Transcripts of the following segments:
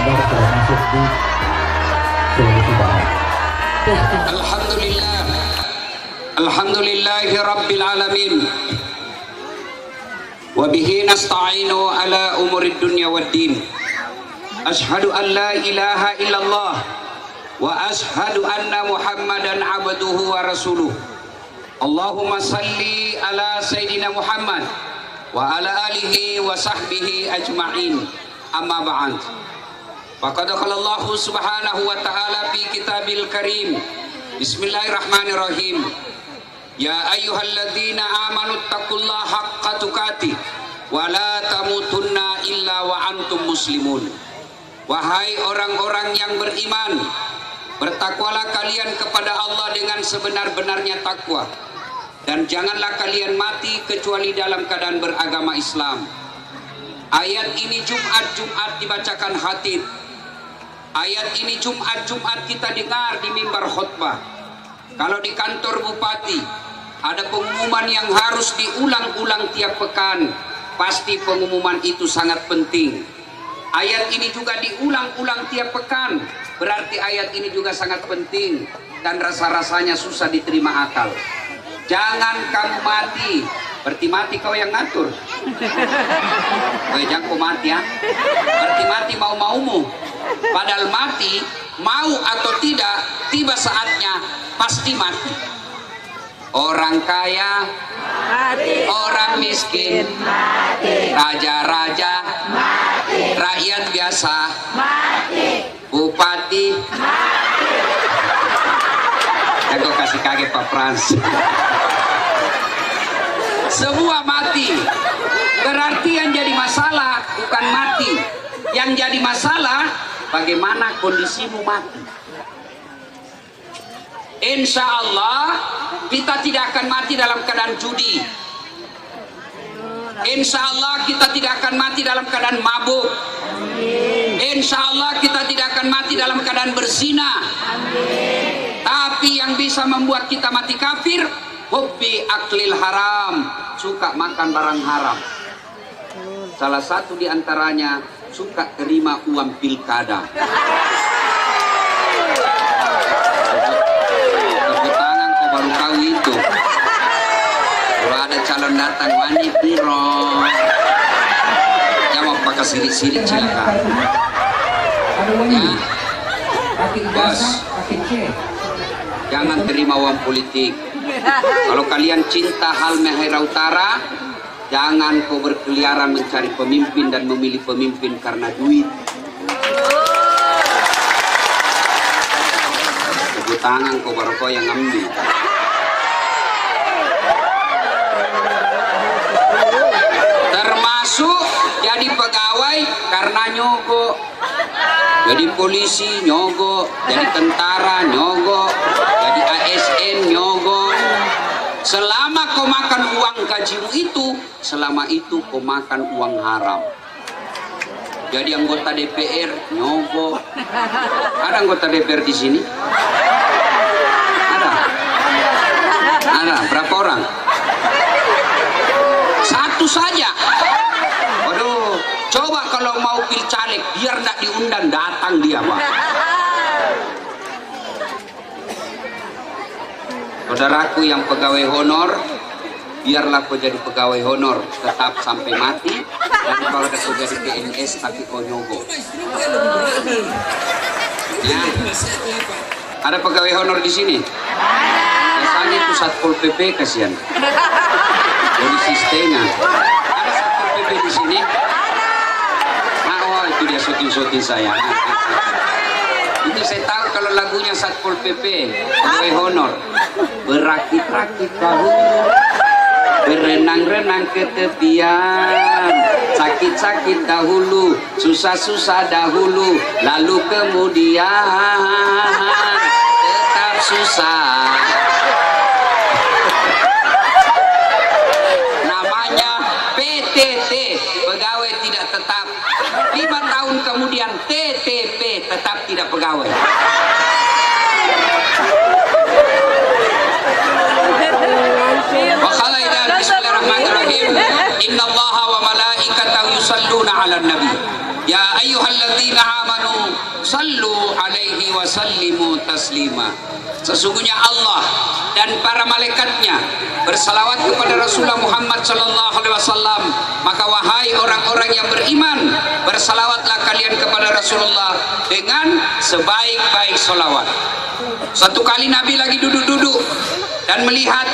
Anda telah masuk di Sulawesi Barat. Alhamdulillah, alhamdulillahi rabbil alamin, wa bihi nasta'inu ala umurid dunya waddin. Ashhadu an la ilaha illallah wa ashhadu anna muhammadan abduhu wa rasuluh. Allahumma salli ala sayyidina Muhammad wa ala alihi wa sahbihi ajma'in. Amma ba'd. Faqad qala Allah subhanahu wa ta'ala fi kitabil karim. Bismillahirrahmanirrahim. Ya ayyuhalladzina amanu taqullaha haqqa tuqatih wa la tamutunna illa wa antum muslimun. Wahai orang-orang yang beriman, bertakwalah kalian kepada Allah dengan sebenar-benarnya takwa, dan janganlah kalian mati kecuali dalam keadaan beragama Islam. Ayat ini Jumat dibacakan khatib. Ayat ini Jumat kita dengar di mimbar khutbah. Kalau di kantor bupati ada pengumuman yang harus diulang-ulang tiap pekan, pasti pengumuman itu sangat penting. Ayat ini juga diulang-ulang tiap pekan, berarti ayat ini juga sangat penting dan rasa-rasanya susah diterima akal. Jangan kamu mati, berarti mati kau yang ngatur. Jangan kau mati ya, berarti mati mau-maumu. Padahal mati, mau atau tidak, tiba saatnya pasti mati. Orang kaya mati, orang miskin mati, raja-raja mati, rakyat biasa mati, bupati mati. Aku kasih kaget Pak Frans. Semua mati. Berarti yang jadi masalah bukan mati. Yang jadi masalah bagaimana kondisimu mati. Insya Allah kita tidak akan mati dalam keadaan judi. Insya Allah kita tidak akan mati dalam keadaan mabuk. Insya Allah kita tidak akan mati dalam keadaan berzina. Tapi yang bisa membuat kita mati kafir, hubbi aklil haram, suka makan barang haram. Salah satu di antaranya suka terima uang pilkada. Tepuk tangan kau baru tahu itu. Kalau ada calon datang, wani piro, jawab pakai sirik-sirik silakan. Ya, bos, jangan terima uang politik. Kalau kalian cinta Halmahera Utara, jangan kau berkeliaran mencari pemimpin dan memilih pemimpin karena duit. Tepuk tangan kau baru kau yang ambil. Termasuk jadi pegawai karena nyogok, jadi polisi nyogok, jadi tentara nyogok, jadi ASN nyogok. Selama kau makan uang gajimu itu, selama itu kau makan uang haram. Jadi anggota DPR nyogok. Ada anggota DPR di sini? Ada? Ada. Berapa orang? Satu saja. Waduh, coba kalau mau pilih caleg, biar tidak diundang, datang dia, Pak. Saudaraku yang pegawai honor, biarlah kau jadi pegawai honor tetap sampai mati. Dan kalau kau jadi PNS tapi kau nyogok. Ya. Ada pegawai honor di sini? Biasanya itu Satpol PP, kasihan. Polisi setengah. Ada Satpol PP di sini? Nah, oh itu dia syuting-syuting saya. Ini saya tahu kalau lagunya Satpol PP, pegawai honor. Berakit-rakit dahulu, berenang-renang ke tepian, sakit-sakit dahulu, susah-susah dahulu, lalu kemudian tetap susah. Namanya PTT, pegawai tidak tetap. 5 tahun kemudian TTP, tetap tidak pegawai. Bismillahirrahmanirrahim. Innallaha wa malaikatahu yusalluna 'alan nabi. Ya ayyuhalladzina amanu sallu alaihi wa sallimu taslima. Sesungguhnya Allah dan para malaikatnya bersalawat kepada Rasulullah Muhammad sallallahu alaihi wasallam. Maka wahai orang-orang yang beriman, bersalawatlah kalian kepada Rasulullah dengan sebaik-baik salawat. Satu kali Nabi lagi duduk-duduk dan melihat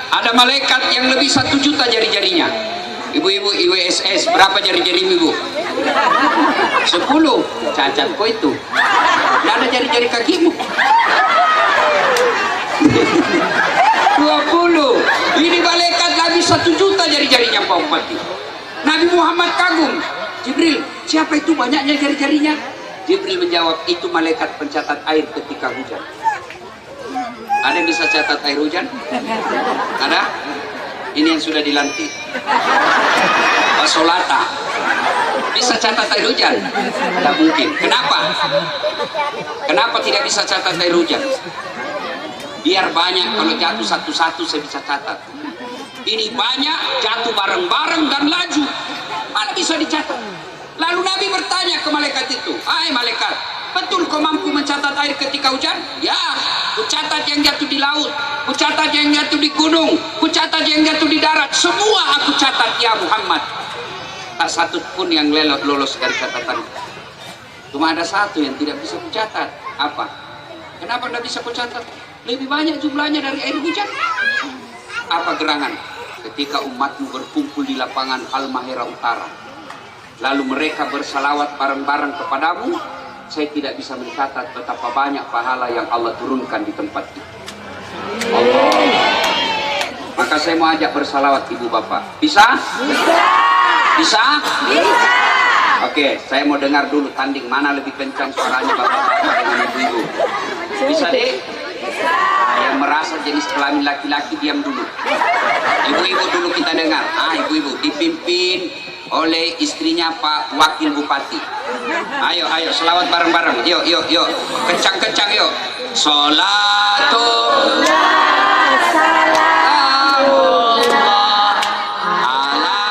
ada malaikat yang lebih 1 juta jari-jarinya. Ibu-ibu IWSS, berapa jari-jari ibu? 10. Cacat kok itu. Tidak ada jari-jari kakimu. 20. Ini malaikat Nabi 1 juta jari-jarinya Pak Bupati. Nabi Muhammad kagum. Jibril, siapa itu banyaknya jari-jarinya? Jibril menjawab, itu malaikat pencatat air ketika hujan. Ada yang bisa catat air hujan? Ada? Ini yang sudah dilantik. Pasolata. Bisa catat air hujan? Tidak mungkin. Kenapa? Kenapa tidak bisa catat air hujan? Biar banyak, kalau jatuh satu-satu saya bisa catat. Ini banyak, jatuh bareng-bareng dan laju. Mana bisa dicatat? Lalu Nabi bertanya ke malaikat itu, hai malaikat, betul kau mampu mencatat air ketika hujan? Ya, ku catat yang jatuh di laut, ku catat yang jatuh di gunung, ku catat yang jatuh di darat, semua aku catat ya Muhammad. Tak satu pun yang lolos dari catatan. Cuma ada satu yang tidak bisa ku catat. Apa? Kenapa tidak bisa ku catat? Lebih banyak jumlahnya dari air hujan. Apa gerangan? Ketika umatmu berkumpul di lapangan Halmahera Utara, lalu mereka bersalawat bareng-bareng kepadamu, saya tidak bisa mencatat betapa banyak pahala yang Allah turunkan di tempat itu. Allah. Maka saya mau ajak bersalawat ibu bapak. Bisa? Bisa. Bisa? Bisa. Oke, saya mau dengar dulu tanding mana lebih kencang suaranya bapak-bapak dengan ibu-ibu. Bisa deh? Yang merasa jenis kelamin laki-laki diam dulu. Ibu-ibu dulu kita dengar. Ibu-ibu dipimpin oleh istrinya Pak Wakil Bupati. Ayo, ayo, selawat bareng-bareng. Yuk, yuk, yuk. Kencang-kencang yuk. Sholatullah salamullah ala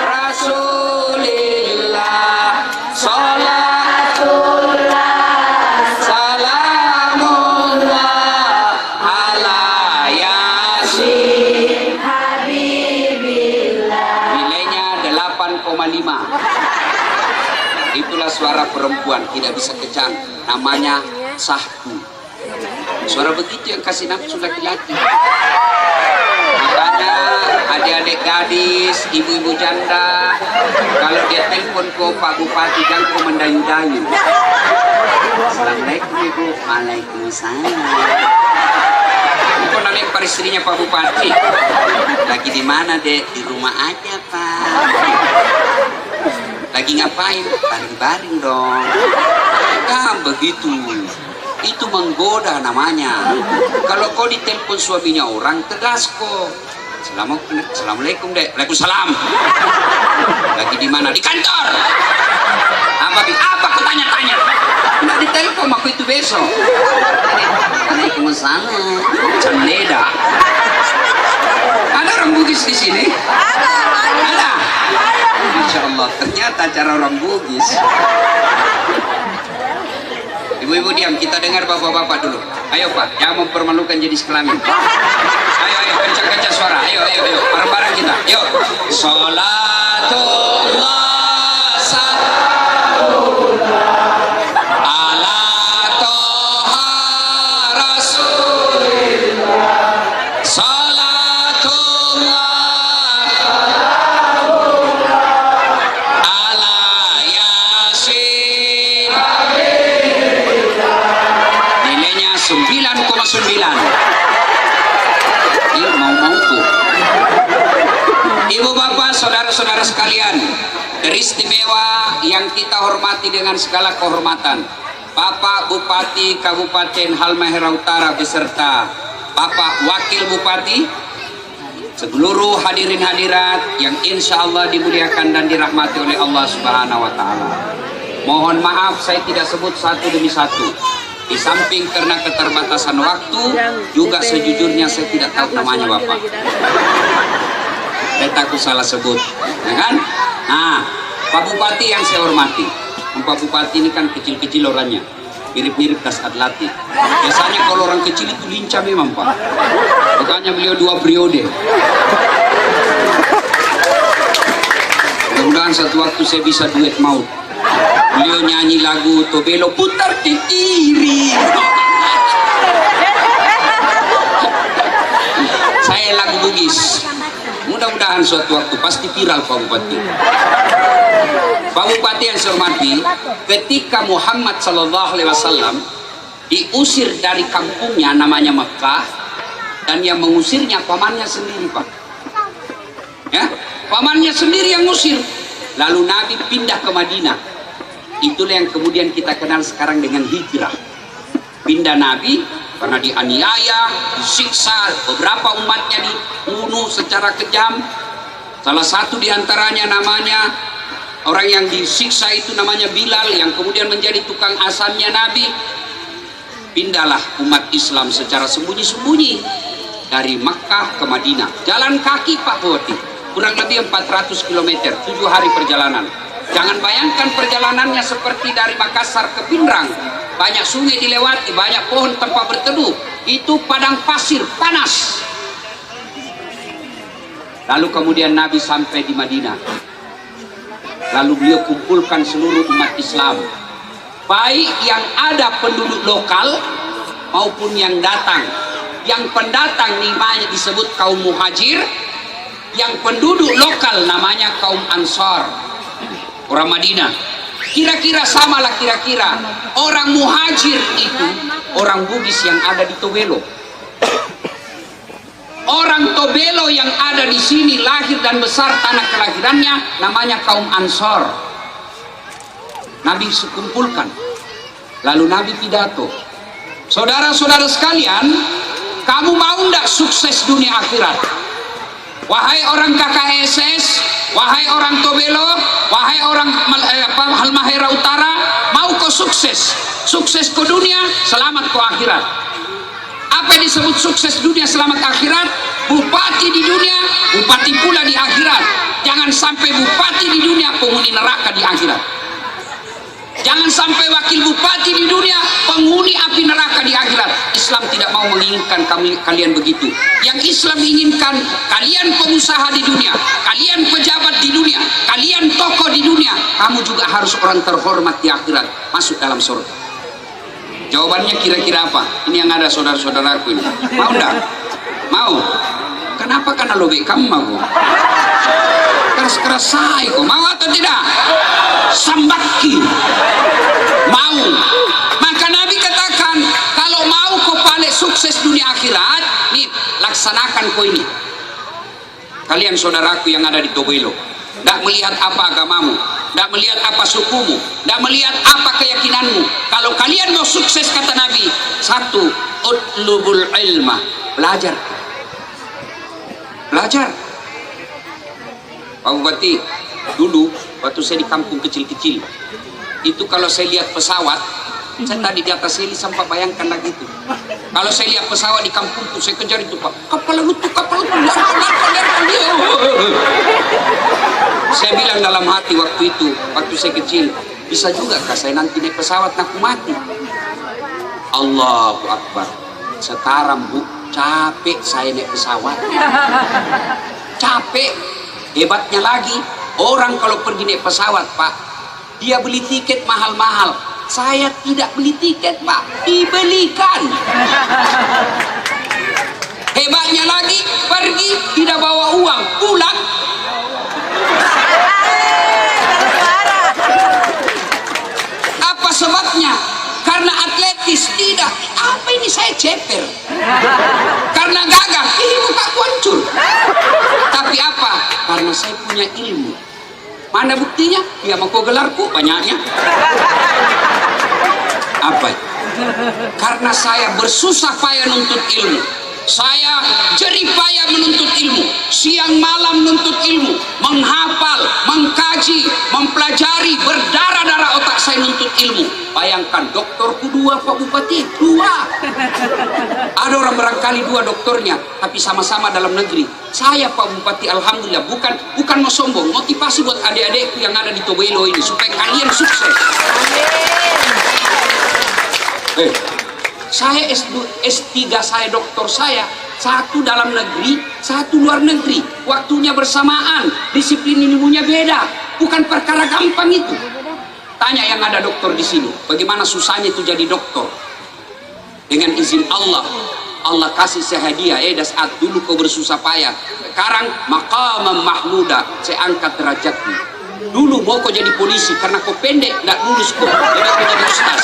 Rasulillah. Sholatullah salamullah ala Yasin Habibillah. Nilainya 8,5. Itulah suara perempuan, tidak bisa kejang. Namanya sahdu. Suara begitu yang kasih nafsu laki-laki. Makanya adik-adik gadis, ibu-ibu janda, kalau dia telepon ke Pak Bupati jangan kau mendayu-dayu. Assalamualaikum ibu. Waalaikumsalam. Kau nalempar istrinya Pak Bupati. Lagi di mana dek? Di rumah aja Pak. Lagi ngapain? Baring-baring dong. Kan begitu. Itu menggoda namanya. Kalau kau ditelepon suaminya orang, tegas kok. Assalamualaikum dek. Waalaikumsalam. Lagi di mana? Di kantor. Apa? Apa? Kau tanya-tanya. Nggak ditelepon aku itu besok. Waalaikumsalam. Cendeda. Ada orang Bugis di sini? Ada. Masya Allah, ternyata cara orang Bugis. Ibu-ibu diam, kita dengar bapak-bapak dulu. Ayo Pak, jangan mempermalukan jenis kelamin. Ayo, ayo, kencang-kencang suara. Ayo, ayo, ayo, bareng-bareng kita. Yuk. Sholatullah salamullah ala toha rasulillah. Sholatullah ala Yasin. Nilainya 9,9. Ini mau tuh. Ibu bapak, saudara-saudara sekalian, teristimewa yang kita hormati dengan segala kehormatan, Bapak Bupati Kabupaten Halmahera Utara beserta Bapak Wakil Bupati, seluruh hadirin hadirat yang insya Allah dimuliakan dan dirahmati oleh Allah Subhanahu wa Ta'ala. Mohon maaf saya tidak sebut satu demi satu. Di samping karena keterbatasan waktu, juga sejujurnya saya tidak tahu namanya Bapak. Saya takut salah sebut, ya kan? Nah, Pak Bupati yang saya hormati, Pak Bupati ini kan kecil-kecil orangnya, mirip-mirip Das Adlati. Biasanya kalau orang kecil itu lincah memang Pak, makanya beliau 2 periode. Mudah-mudahan satu waktu saya bisa duet maut. Beliau nyanyi lagu Tobelo putar ke kiri. Saya lagu Bugis. Mudah-mudahan suatu waktu pasti viral Pak Bupati. Pak Bupati yang saya hormati, ketika Muhammad SAW diusir dari kampungnya namanya Mekah, dan yang mengusirnya pamannya sendiri Pak. Ya, pamannya sendiri yang ngusir. Lalu Nabi pindah ke Madinah. Itulah yang kemudian kita kenal sekarang dengan hijrah. Pindah Nabi karena dianiaya, disiksa, beberapa umatnya dibunuh secara kejam. Salah satu diantaranya namanya, orang yang disiksa itu namanya Bilal, yang kemudian menjadi tukang asannya Nabi. Pindahlah umat Islam secara sembunyi-sembunyi dari Makkah ke Madinah. Jalan kaki Pak Bupati, kurang lebih 400 km, 7 hari perjalanan. Jangan bayangkan perjalanannya seperti dari Makassar ke Pindrang. Banyak sungai dilewati, banyak pohon tempat berteduh. Itu padang pasir, panas. Lalu kemudian Nabi sampai di Madinah. Lalu beliau kumpulkan seluruh umat Islam, baik yang ada penduduk lokal maupun yang datang. Yang pendatang namanya disebut kaum muhajir, yang penduduk lokal namanya kaum ansar, orang Madinah. Kira-kira samalah kira-kira orang muhajir itu orang Bugis yang ada di Tobelo. Orang Tobelo yang ada di sini lahir dan besar tanah kelahirannya namanya kaum Ansor. Nabi sekumpulkan. Lalu Nabi pidato. Saudara-saudara sekalian, kamu mau ndak sukses dunia akhirat? Wahai orang KKSS, wahai orang Tobelo, wahai orang Halmahera Utara, mau kau sukses? Sukses ke dunia, selamat ke akhirat. Apa yang disebut sukses dunia selamat akhirat? Bupati di dunia, bupati pula di akhirat. Jangan sampai bupati di dunia, penghuni neraka di akhirat. Jangan sampai wakil bupati di dunia, penghuni api neraka di akhirat. Islam tidak mau menginginkan kalian begitu. Yang Islam inginkan, kalian pengusaha di dunia, kalian pejabat di dunia, kalian tokoh di dunia, kamu juga harus orang terhormat di akhirat, masuk dalam surga. Jawabannya kira-kira apa? Ini yang ada saudara-saudaraku ini. Mau enggak? Mau? Kenapa? Karena lobek kamu mau. Keras-keras saya kok. Mau atau tidak? Sambaki. Mau. Maka Nabi katakan, kalau mau kau paling sukses dunia akhirat, nih laksanakan kau ini. Kalian saudaraku yang ada di Tobelo, tidak melihat apa agamamu, tidak melihat apa sukumu, tidak melihat apa keyakinanmu. Kalau kalian mau sukses, kata Nabi, satu, utlubul ilma, belajar. Belajar. Pak Bupati, dulu waktu saya di kampung kecil-kecil, itu kalau saya lihat pesawat, saya tadi di atas heli sampai bayangkan lagi itu. Kalau saya lihat pesawat di kampungku, saya kejar itu Pak, kapal laut, saya bilang dalam hati waktu itu, waktu saya kecil, bisa juga kah saya nanti naik pesawat aku mati? Allahu Akbar. Sekarang Bu, capek saya naik pesawat. Capek. Hebatnya lagi, orang kalau pergi naik pesawat Pak, dia beli tiket mahal-mahal. Saya tidak beli tiket Pak, dibelikan. Hebatnya lagi, pergi tidak bawa uang, pulang. Apa sebabnya? Karena atletis. Tidak. Apa ini saya ceper? Karena gagah. Ini muka hancur. Tapi apa? Karena saya punya ilmu. Mana buktinya? Ya mau kau gelarku banyaknya. Apa? Karena saya bersusah payah menuntut ilmu. Saya jerih payah menuntut ilmu, siang malam menuntut ilmu, menghafal, mengkaji, mempelajari, berdarah-darah otak saya menuntut ilmu. Bayangkan, doktorku 2, Pak Bupati 2. Ada orang barangkali 2 doktornya, tapi sama-sama dalam negeri. Saya Pak Bupati, alhamdulillah, bukan mau sombong, motivasi buat adik-adikku yang ada di Tobelo ini supaya kalian sukses. Saya S3 saya, doktor saya, 1 dalam negeri, 1 luar negeri. Waktunya bersamaan, disiplin ilmunya beda. Bukan perkara gampang itu. Tanya yang ada doktor di sini, bagaimana susahnya itu jadi doktor. Dengan izin Allah, Allah kasih saya hadiah. Saat dulu kau bersusah payah, sekarang maqamam mahmuda, saya angkat derajatmu. Dulu mau kau jadi polisi karena kau pendek, tidak lulus kau, jadi kau jadi ustaz.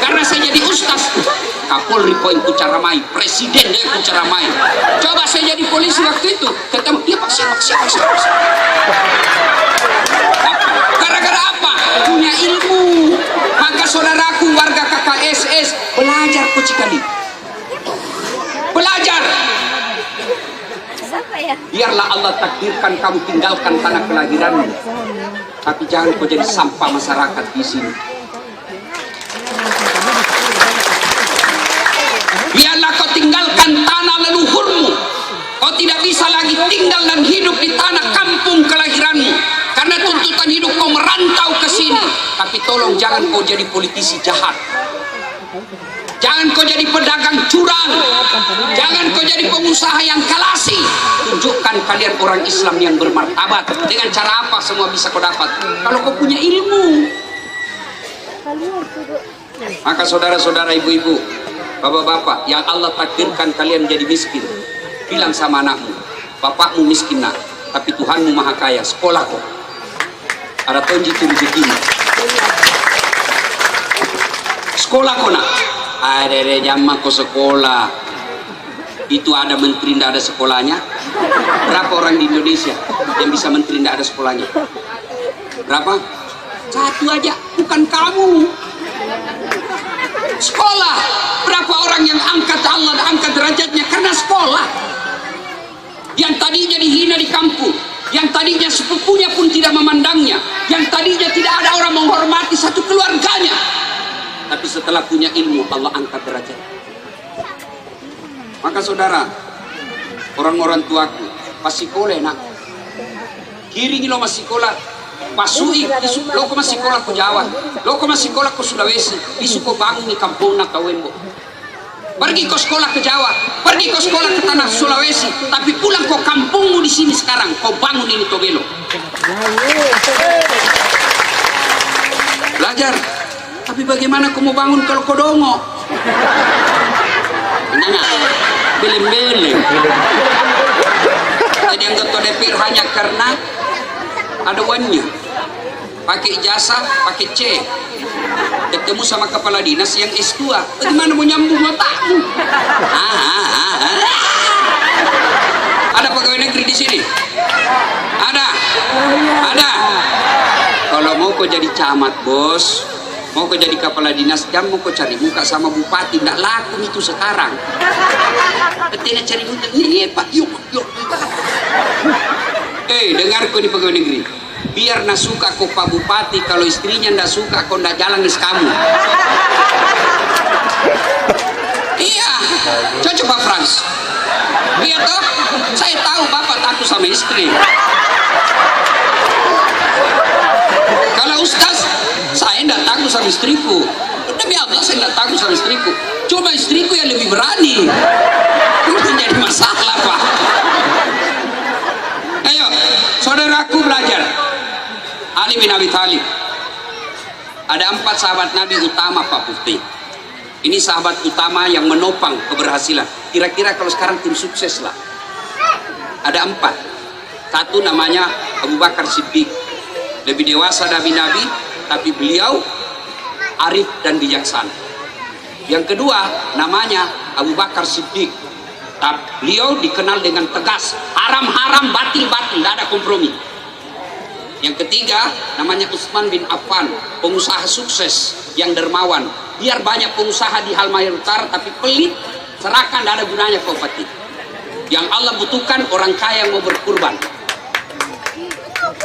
Karena saya jadi ustaz, Kapolri kau yang kucaramai, presiden dia yang kucaramai. Coba saya jadi polisi waktu itu, ketemu dia, Pak, siapa. Gara-gara apa? Punya ilmu. Maka saudaraku warga KKSS, belajar kau sekali. Belajar. Biarlah Allah takdirkan kamu tinggalkan tanah kelahiranmu, tapi jangan kau jadi sampah masyarakat di sini. Biarlah kau tinggalkan tanah leluhurmu. Kau tidak bisa lagi tinggal dan hidup di tanah kampung kelahiranmu, karena tuntutan hidup kau merantau ke sini. Tapi tolong jangan kau jadi politisi jahat. Jangan kau jadi pedagang curang. Jangan kau jadi pengusaha yang kalasi. Tunjukkan kalian orang Islam yang bermartabat. Dengan cara apa semua bisa kau dapat? Kalau kau punya ilmu. Maka saudara-saudara, ibu-ibu, bapak-bapak, yang Allah takdirkan kalian menjadi miskin, bilang sama anakmu, bapakmu miskin nak, tapi Tuhanmu maha kaya, sekolah kok. Ada tonji itu rezekimu. Sekolah kok nak. Ada jamaah kok sekolah. Itu ada menteri tidak ada sekolahnya. Berapa orang di Indonesia yang bisa menteri tidak ada sekolahnya? Berapa? 1 aja, bukan kamu. Sekolah. Berapa orang yang angkat Allah, angkat derajatnya karena sekolah. Yang tadinya dihina di kampung, yang tadinya sepupunya pun tidak memandangnya, yang tadinya tidak ada orang menghormati satu keluarganya, tapi setelah punya ilmu Allah angkat derajat. Maka saudara, orang-orang tuaku, pas sekolah nak, kiringi lo masih sekolah, pasui, lo kok masih sekolah ke Jawa, lo kok masih sekolah ke Sulawesi, isu kau bangun di kampung nak kawembo. Pergi ke sekolah ke Jawa, pergi ke sekolah ke tanah Sulawesi, tapi pulang kau kampungmu di sini sekarang, kau bangun ini Tobelo. Belajar. Tapi bagaimana kau mau bangun kalau kau dongo? Nana, belem-belem. Jadi anggota DPR hanya karena ada uangnya. Pakai ijazah, pakai C. Ketemu sama kepala dinas yang S2. Bagaimana mau nyambung otakmu? Ada pegawai negeri di sini? Ada. Kalau mau kau jadi camat, bos, mau kau jadi kepala dinas, jangan mau kau cari muka sama bupati, tidak laku itu sekarang. Tidak cari muka, ini Pak, yuk. Dengar kau di pegawai negeri, biar nak suka kau Pak Bupati, kalau istrinya tidak suka kau tidak jalan di kamu. Iya, cocok Pak Frans. Iya toh, saya tahu Bapak takut sama istri. Kalau Ustaz, saya tidak takut sama istriku. Demi Allah saya tidak takut sama istriku. Coba istriku yang lebih berani. Itu jadi masalah Pak. Ayo, saudaraku belajar. Ali bin Abi Thalib. Ada 4 sahabat Nabi utama Pak Bukti. Ini sahabat utama yang menopang keberhasilan. Kira-kira kalau sekarang tim sukses lah. Ada 4. Satu namanya Abu Bakar Siddiq. Lebih dewasa dari Nabi, tapi beliau arif dan bijaksana. Yang kedua namanya Abu Bakar Siddiq. Beliau dikenal dengan tegas, haram-haram, batil-batil, tidak ada kompromi. Yang ketiga namanya Utsman bin Affan, pengusaha sukses yang dermawan. Biar banyak pengusaha di Halmahera Utara tapi pelit, serahkan, tidak ada gunanya Pak Bupati. Yang Allah butuhkan orang kaya yang mau berkurban.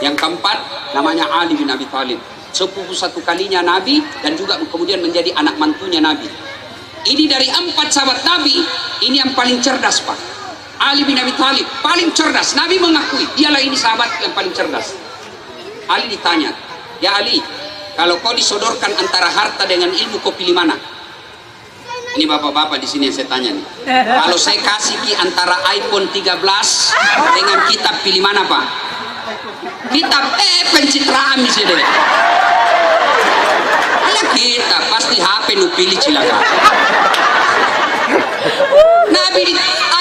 Yang keempat namanya Ali bin Abi Thalib, sepupu satu kalinya Nabi, dan juga kemudian menjadi anak mantunya Nabi. Ini dari 4 sahabat Nabi, ini yang paling cerdas, Pak. Ali bin Abi Thalib paling cerdas. Nabi mengakui dialah ini sahabat yang paling cerdas. Ali ditanya, ya Ali, kalau kau disodorkan antara harta dengan ilmu, kau pilih mana? Ini bapak-bapak di sini yang saya tanya nih. Kalau saya kasih antara iPhone 13 dengan kitab, pilih mana, Pak? Kitab, pencitraan di sini. Alah, kitab pasti HP nu pilih cilaka.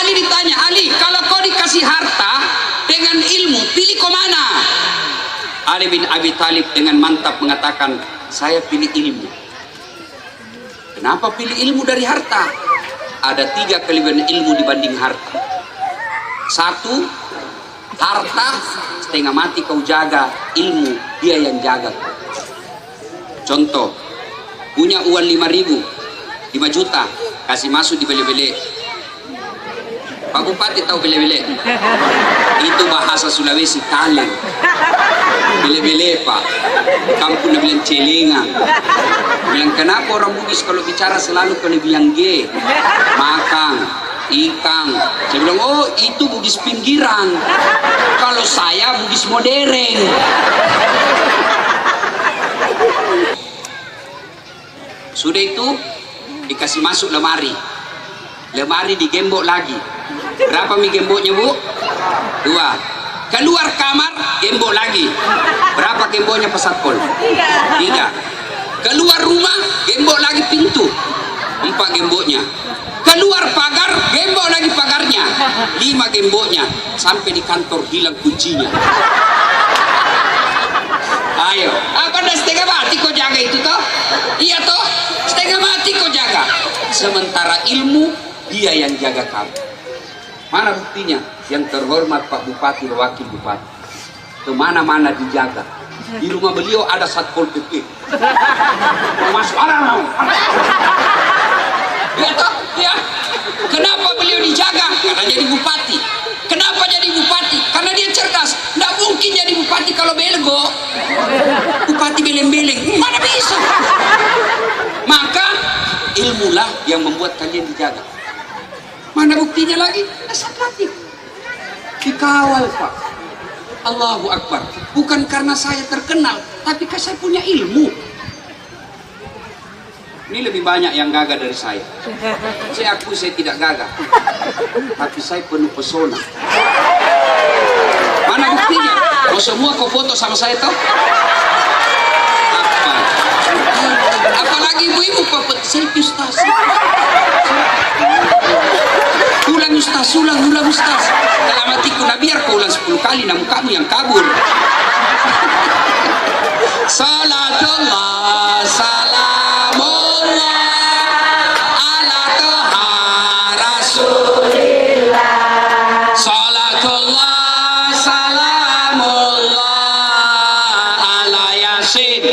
Ali ditanya, Ali, kalau kau dikasih harta dengan ilmu, pilih kau mana? Ali bin Abi Thalib dengan mantap mengatakan, saya pilih ilmu. Kenapa pilih ilmu dari harta? Ada 3 kelebihan ilmu dibanding harta. 1, harta setengah mati kau jaga, ilmu dia yang jaga. Contoh, punya uang 5 juta, kasih masuk di bele-bele. Pak Bupati tahu bele-bele? Itu bahasa Sulawesi, kaleng. Bele-bele, Pak. Kampung bilang celenga. Bilang, kenapa orang Bugis kalau bicara selalu kalau bilang G? Makan, ikan. Saya bilang, oh itu Bugis pinggiran. Kalau saya Bugis modern. Sudah itu dikasih masuk lemari. Lemari digembok lagi. Berapa mi gemboknya, Bu? 2. Keluar kamar, gembok lagi. Berapa gemboknya pesat pol? 3. Keluar rumah, gembok lagi pintu. 4 gemboknya. Keluar pagar, gembok lagi pagarnya. 5 gemboknya. Sampai di kantor hilang kuncinya. Ayo, apa dah setengah mati kau jaga itu toh? Iya toh, setengah mati kau jaga. Sementara ilmu, dia yang jaga kamu. Mana buktinya? Yang terhormat Pak Bupati dan Wakil Bupati, kemana-mana dijaga. Di rumah beliau ada Satpol PP. Masuk orang. Ya toh, ya. Kenapa beliau dijaga? Karena jadi bupati. Kenapa jadi bupati? Karena dia cerdas. Tidak mungkin jadi bupati kalau belgo. Bupati beleng-beleng, mana bisa? Maka ilmulah yang membuat kalian dijaga. Mana buktinya lagi? Asal latih. Dikawal, Pak. Allahu Akbar. Bukan karena saya terkenal, tapi karena saya punya ilmu. Ini lebih banyak yang gagah dari saya. Saya akui saya tidak gagah, tapi saya penuh pesona. Mana buktinya? Kau semua kau foto sama saya toh? Apa? Apalagi ibu-ibu papet selfie Ustaz. Ulang Ustaz, ulang Ustaz. Dalam hatiku, nah biar kau ulang 10 kali, namun kamu yang kabur. Salatullah, salamullah ala toha rasulillah. Salatullah, salamullah ala yasin.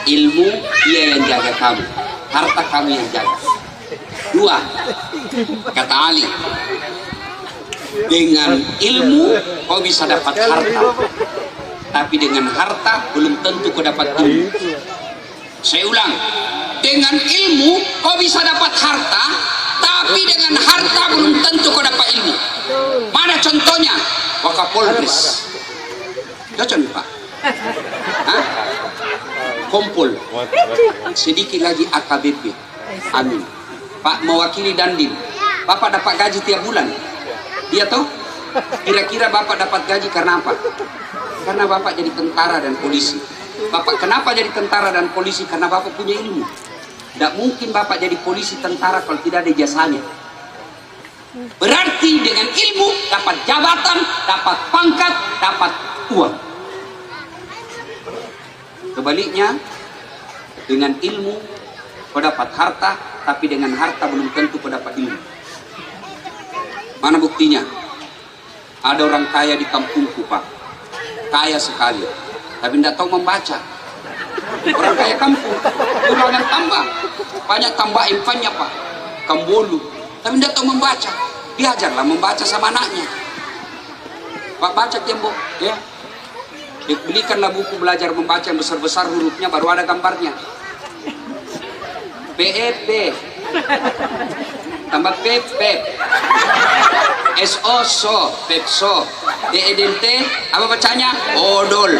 Ilmu dia yang jaga kamu, harta kamu yang jaga. 2, kata Ali, dengan ilmu kau bisa dapat harta, tapi dengan harta belum tentu kau dapat ilmu. Saya ulang, dengan ilmu kau bisa dapat harta, tapi dengan harta belum tentu kau dapat ilmu. Mana contohnya? Wakapolres. Cocok nih, Pak? Hah? Kompol. Sedikit lagi AKBP. Amin. Pak mewakili Dandim. Bapak dapat gaji tiap bulan. Iya toh? Kira-kira Bapak dapat gaji karena apa? Karena Bapak jadi tentara dan polisi. Bapak kenapa jadi tentara dan polisi? Karena Bapak punya ilmu. Tidak mungkin Bapak jadi polisi tentara kalau tidak ada jasanya. Berarti dengan ilmu dapat jabatan, dapat pangkat, dapat uang. Sebaliknya, dengan ilmu kau dapat harta, tapi dengan harta belum tentu kau dapat ilmu. Mana buktinya? Ada orang kaya di kampungku, Pak. Kaya sekali, tapi tidak tahu membaca. Orang kaya kampung, ulangan tambah, banyak tambah empannya, Pak. Kambolu, tapi tidak tahu membaca. Diajarlah membaca sama anaknya. Pak baca tembok, ya. Belikanlah buku belajar membaca yang besar-besar hurufnya, baru ada gambarnya. PEP tambah PEP, SO so, Pepso, DEDT apa bacanya? Odol.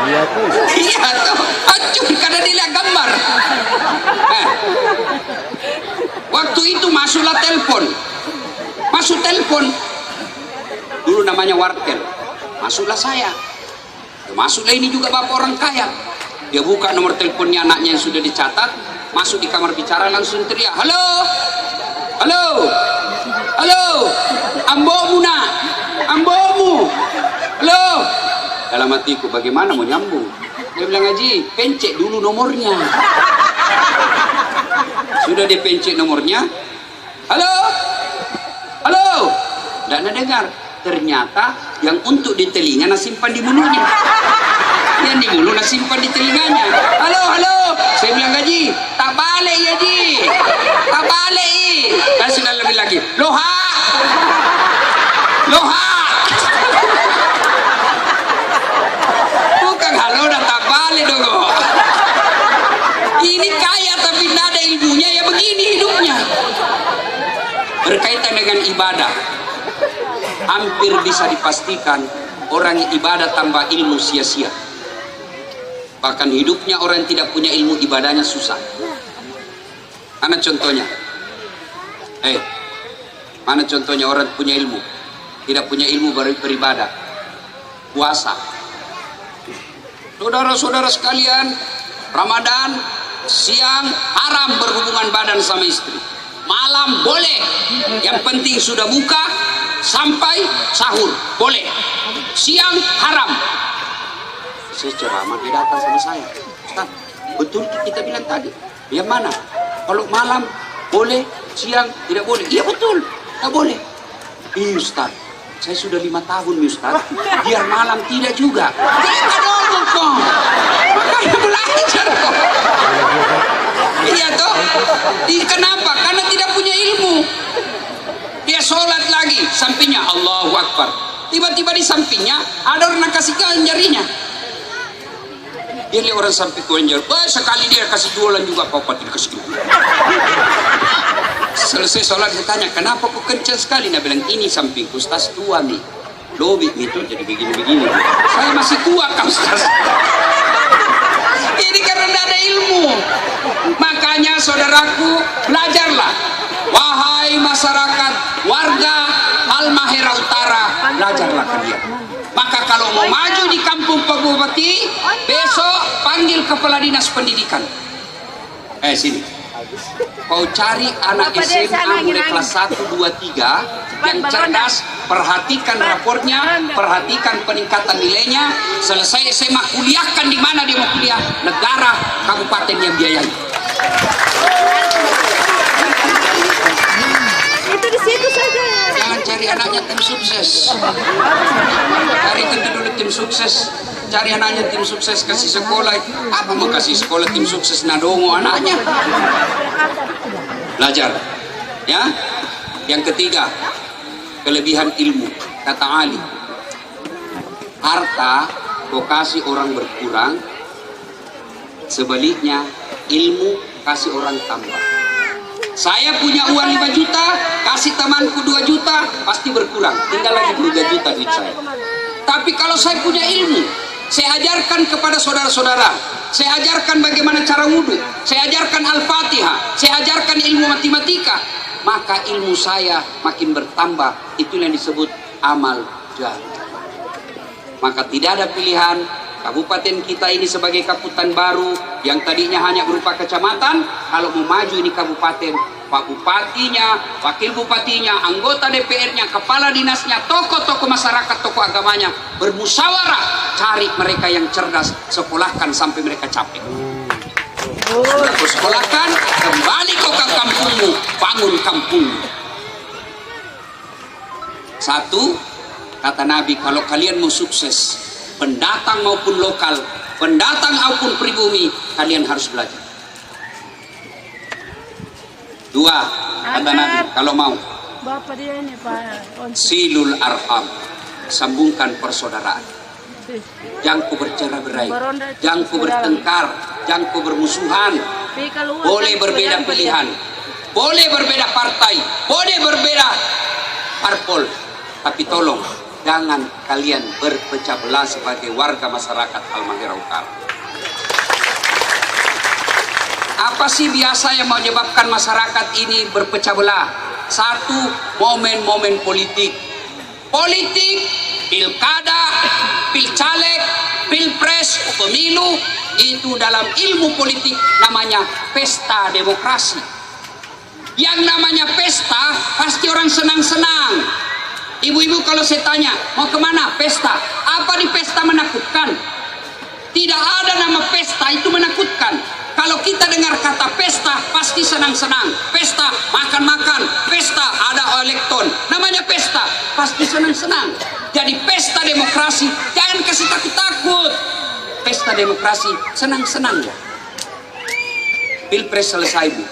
Iya tuh, hancur karena dilihat gambar. Waktu itu masuklah telepon, masuk telepon. Dulu namanya wartel, masuklah saya. Masuklah ini juga bapak orang kaya. Dia buka nomor teleponnya anaknya yang sudah dicatat, masuk di kamar bicara langsung teriak, halo, halo, halo, ambomu nak, ambomu, halo. Dalam hatiku, bagaimana mau nyambung? Dia bilang, Haji, pencet dulu nomornya. Sudah dipencet nomornya, halo, halo, tidak ada dengar. Ternyata yang untuk di telinga nak simpan di mulutnya, yang di mulut nak simpan di telinganya. Halo, halo, saya bilang, Haji, tak balik ya Haji, tak balik. Kan sudah lebih lagi, loha, loha. Bukan halo, dah tak balik dong. Ini kaya tapi tidak ada ilmunya, ya begini hidupnya. Berkaitan dengan ibadah, hampir bisa dipastikan orang yang ibadah tambah ilmu sia-sia. Bahkan hidupnya orang yang tidak punya ilmu, ibadahnya susah. Mana contohnya? Mana contohnya orang punya ilmu, tidak punya ilmu beribadah? Puasa. Saudara-saudara sekalian, Ramadan siang haram berhubungan badan sama istri, malam boleh, yang penting sudah buka sampai sahur boleh, siang haram. Saya ceramah, dia datang sama saya, Ustaz, betul kita bilang tadi, yang mana? Kalau malam boleh, siang tidak boleh. Iya betul, tak boleh. Iya Ustaz, saya sudah 5 tahun nih Ustaz, biar malam tidak juga. Tidak dong kok, makanya belajar kok. Iya toh, kenapa? Karena tidak punya ilmu. Dia sholat lagi, sampingnya Allahu Akbar. Tiba-tiba di sampingnya ada orang yang kasih jarinya. Dia lihat orang samping kewenjar, wah sekali dia kasih jualan juga, apa tidak kasih jualan. Selesai sholat dia tanya, kenapa kok kencang sekali? Dia bilang, ini sampingku Ustaz tua nih, lobi itu jadi begini-begini. Saya masih tua kau Ustaz. Ini karena tidak ada ilmu. Makanya saudaraku, belajarlah. Wahai masyarakat, warga Halmahera Utara, belajarlah kalian. Maka kalau mau maju di kampung Pak Bupati, besok panggil kepala dinas pendidikan. Sini. Kau cari anak SMA mulai kelas 1, 2, 3 yang cerdas, perhatikan raportnya, perhatikan peningkatan nilainya. Selesai SMA, kuliahkan di mana dia mau kuliah, negara, kabupaten yang biayai. Itu di situ saja. Jangan cari anaknya tim sukses. Cari dulu tim sukses. Cari anaknya tim sukses, kasih sekolah. Apa mau kasih sekolah tim sukses nadongo anaknya? Belajar. Ya. Yang ketiga, kelebihan ilmu. Kata Ali, harta vokasi orang berkurang, sebaliknya ilmu kasih orang tambah. Saya punya uang 5 juta, kasih temanku 2 juta, pasti berkurang. Tinggal lagi 3 juta duit saya. Tapi kalau saya punya ilmu, saya ajarkan kepada saudara-saudara, saya ajarkan bagaimana cara wudhu, saya ajarkan Al-Fatihah, saya ajarkan ilmu matematika, maka ilmu saya makin bertambah. Itulah yang disebut amal jariah. Maka tidak ada pilihan. Kabupaten kita ini sebagai kabupaten baru yang tadinya hanya berupa kecamatan, kalau mau maju ini kabupaten, Pak Bupatinya, Wakil Bupatinya, anggota DPR-nya, kepala dinasnya, tokoh-tokoh masyarakat, tokoh agamanya bermusyawarah, cari mereka yang cerdas, sekolahkan sampai mereka capek. Sudah kau sekolahkan, kembali kau ke kampungmu, bangun kampungmu. Satu, kata Nabi, kalau kalian mau sukses, pendatang maupun lokal, pendatang maupun pribumi, kalian harus belajar. 2, kata Nabi, kalau mau Bapak dia ini Pak Onsi. Silul arham, sambungkan persaudaraan. Jangan ku bercerai-berai, jangan ku bertengkar, jangan ku bermusuhan. Boleh berbeda pilihan, boleh berbeda partai, boleh berbeda parpol, tapi tolong jangan kalian berpecah belah sebagai warga masyarakat Halmahera Utara. Apa sih biasa yang menyebabkan masyarakat ini berpecah belah? Satu, momen-momen politik. Politik, pilkada, pilcaleg, pilpres, pemilu, itu dalam ilmu politik namanya pesta demokrasi. Yang namanya pesta, pasti orang senang-senang. Ibu-ibu kalau saya tanya, mau kemana pesta? Apa di pesta menakutkan? Tidak ada nama pesta itu menakutkan. Kalau kita dengar kata pesta, pasti senang-senang. Pesta, makan-makan. Pesta, ada elektron. Namanya pesta, pasti senang-senang. Jadi pesta demokrasi, jangan kasih takut-takut. Pesta demokrasi, senang-senang ya. Pilpres selesai, Bu.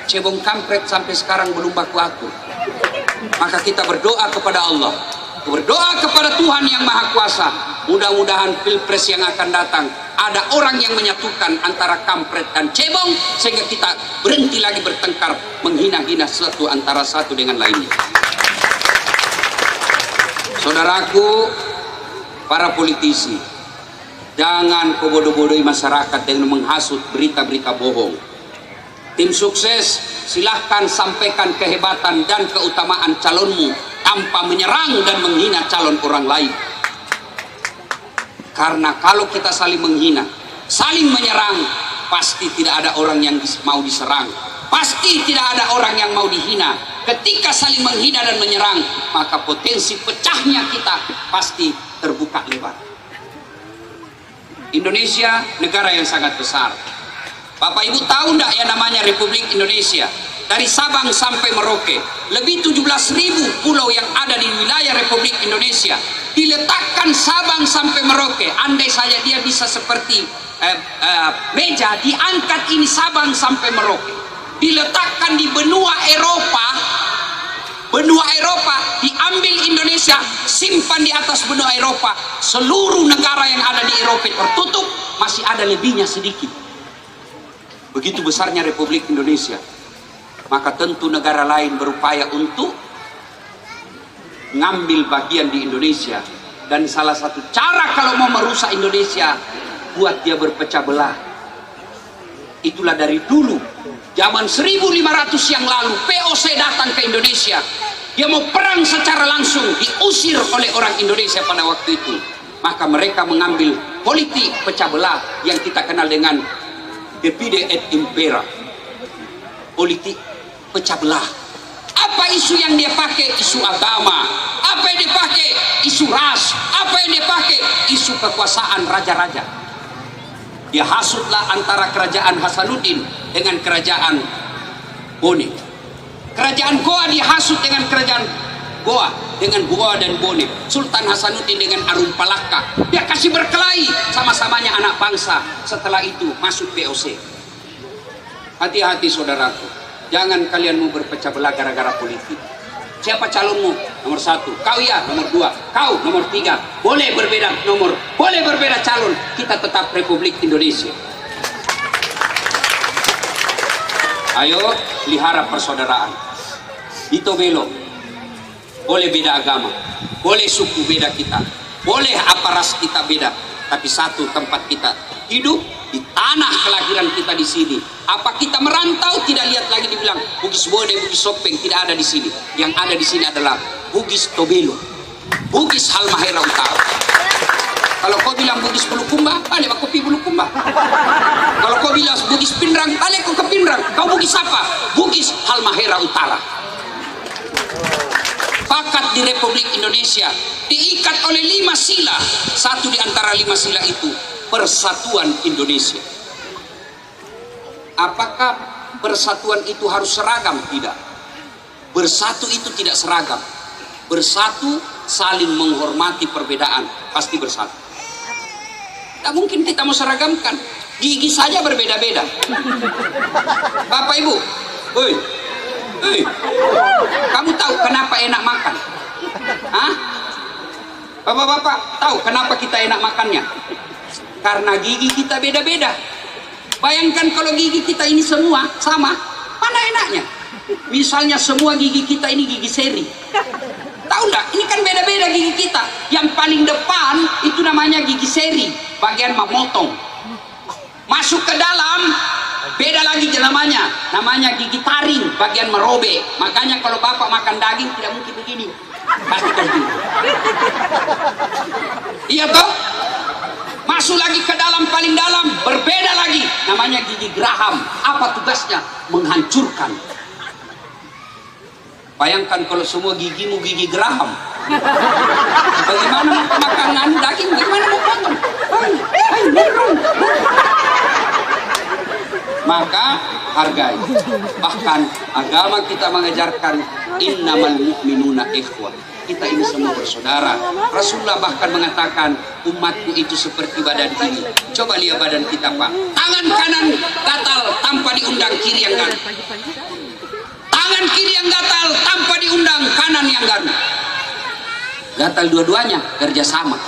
Cebong kampret sampai sekarang belum baku atur. Maka kita berdoa kepada Allah, berdoa kepada Tuhan yang Maha Kuasa. Mudah-mudahan pilpres yang akan datang ada orang yang menyatukan antara kampret dan cebong, sehingga kita berhenti lagi bertengkar menghina-hina satu antara satu dengan lainnya. Saudaraku, para politisi, jangan kebodoh-bodohi masyarakat dengan menghasut berita-berita bohong. Tim sukses, silahkan sampaikan kehebatan dan keutamaan calonmu tanpa menyerang dan menghina calon orang lain. Karena kalau kita saling menghina, saling menyerang, pasti tidak ada orang yang mau diserang. Pasti tidak ada orang yang mau dihina. Ketika saling menghina dan menyerang, maka potensi pecahnya kita pasti terbuka lebar. Indonesia negara yang sangat besar. Bapak Ibu tahu enggak yang namanya Republik Indonesia? Dari Sabang sampai Merauke, lebih 17.000 pulau yang ada di wilayah Republik Indonesia. Diletakkan Sabang sampai Merauke, andai saja dia bisa seperti meja, diangkat ini Sabang sampai Merauke, diletakkan di benua Eropa, diambil Indonesia, simpan di atas benua Eropa, seluruh negara yang ada di Eropa tertutup, masih ada lebihnya sedikit. Begitu besarnya Republik Indonesia. Maka tentu negara lain berupaya untuk ngambil bagian di Indonesia. Dan salah satu cara kalau mau merusak Indonesia, buat dia berpecah belah. Itulah dari dulu, zaman 1500 yang lalu, POC datang ke Indonesia. Dia mau perang secara langsung, diusir oleh orang Indonesia pada waktu itu. Maka mereka mengambil politik pecah belah yang kita kenal dengan divide et impera. Politik pecah belah. Apa isu yang dia pakai? Isu agama. Apa yang dia pakai? Isu ras. Apa yang dia pakai? Isu kekuasaan raja-raja. Dia hasutlah antara kerajaan Hasanuddin dengan kerajaan Bone. Kerajaan Goa dihasut dengan kerajaan Goa, dengan Goa dan Bone. Sultan Hasanuddin dengan Arumpalaka. Dia kasih berkelahi, sama-samanya anak bangsa. Setelah itu masuk POC. Hati-hati saudaraku. Jangan kalian mau berpecah belah gara-gara politik. Siapa calonmu? Nomor 1. Kau ya, nomor 2. Kau nomor 3. Boleh berbeda nomor, boleh berbeda calon. Kita tetap Republik Indonesia. Ayo pelihara persaudaraan. Dito Belo, boleh beda agama, boleh suku beda kita, boleh apa ras kita beda, tapi satu tempat kita hidup di tanah kelahiran kita di sini. Apa kita merantau tidak lihat lagi dibilang Bugis Bone, Bugis Sopeng, tidak ada di sini. Yang ada di sini adalah Bugis Tobelo, Bugis Halmahera Utara. Kalau kau bilang Bugis Bulukumba, balik aku pi Bulukumba. Kalau kau bilang Bugis Pindrang, balik kau ke Pindrang. Kau Bugis apa? Bugis Halmahera Utara. Pakat di Republik Indonesia diikat oleh 5 sila. Satu di antara 5 sila itu persatuan Indonesia. Apakah persatuan itu harus seragam? Tidak. Bersatu itu tidak seragam. Bersatu saling menghormati perbedaan, pasti bersatu. Tak mungkin kita mau seragamkan. Gigi saja berbeda-beda. Bapak Ibu, woi, Hei, kamu tahu kenapa enak makan? Hah? Bapak-bapak tahu kenapa kita enak makannya? Karena gigi kita beda-beda. Bayangkan kalau gigi kita ini semua sama, mana enaknya? Misalnya semua gigi kita ini gigi seri. Tahu enggak? Ini kan beda-beda gigi kita. Yang paling depan itu namanya gigi seri, bagian memotong. Masuk ke dalam, beda lagi namanya gigi taring, bagian merobek. Makanya kalau bapak makan daging tidak mungkin begini, pasti begini. Iya toh? Masuk lagi ke dalam, paling dalam, berbeda lagi, namanya gigi geraham. Apa tugasnya? Menghancurkan. Bayangkan kalau semua gigimu gigi geraham, bagaimana mau makanan daging? Bagaimana mau potong? Maka hargai. Bahkan agama kita mengajarkan innamal mu'minuna ikhwah. Kita ini semua bersaudara. Rasulullah bahkan mengatakan umatku itu seperti badan ini. Coba lihat badan kita, Pak. Tangan kanan gatal tanpa diundang kiri yang gatal. Tangan kiri yang gatal tanpa diundang kanan yang garuk. Gatal dua-duanya, kerjasama.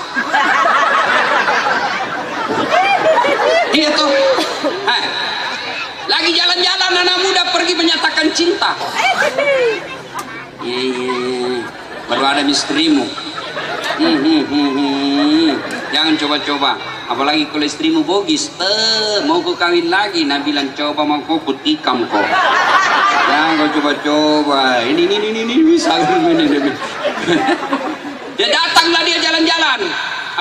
Iya tuh. Lagi jalan-jalan anak muda pergi menyatakan cinta. Baru ada istrimu. Jangan coba-coba. Apalagi kalau istrimu bogis, mau kau kawin lagi. Nah bilang coba mau kau kutikam kau. Jangan kau coba-coba. Ini bisa. Dia datanglah dia jalan-jalan.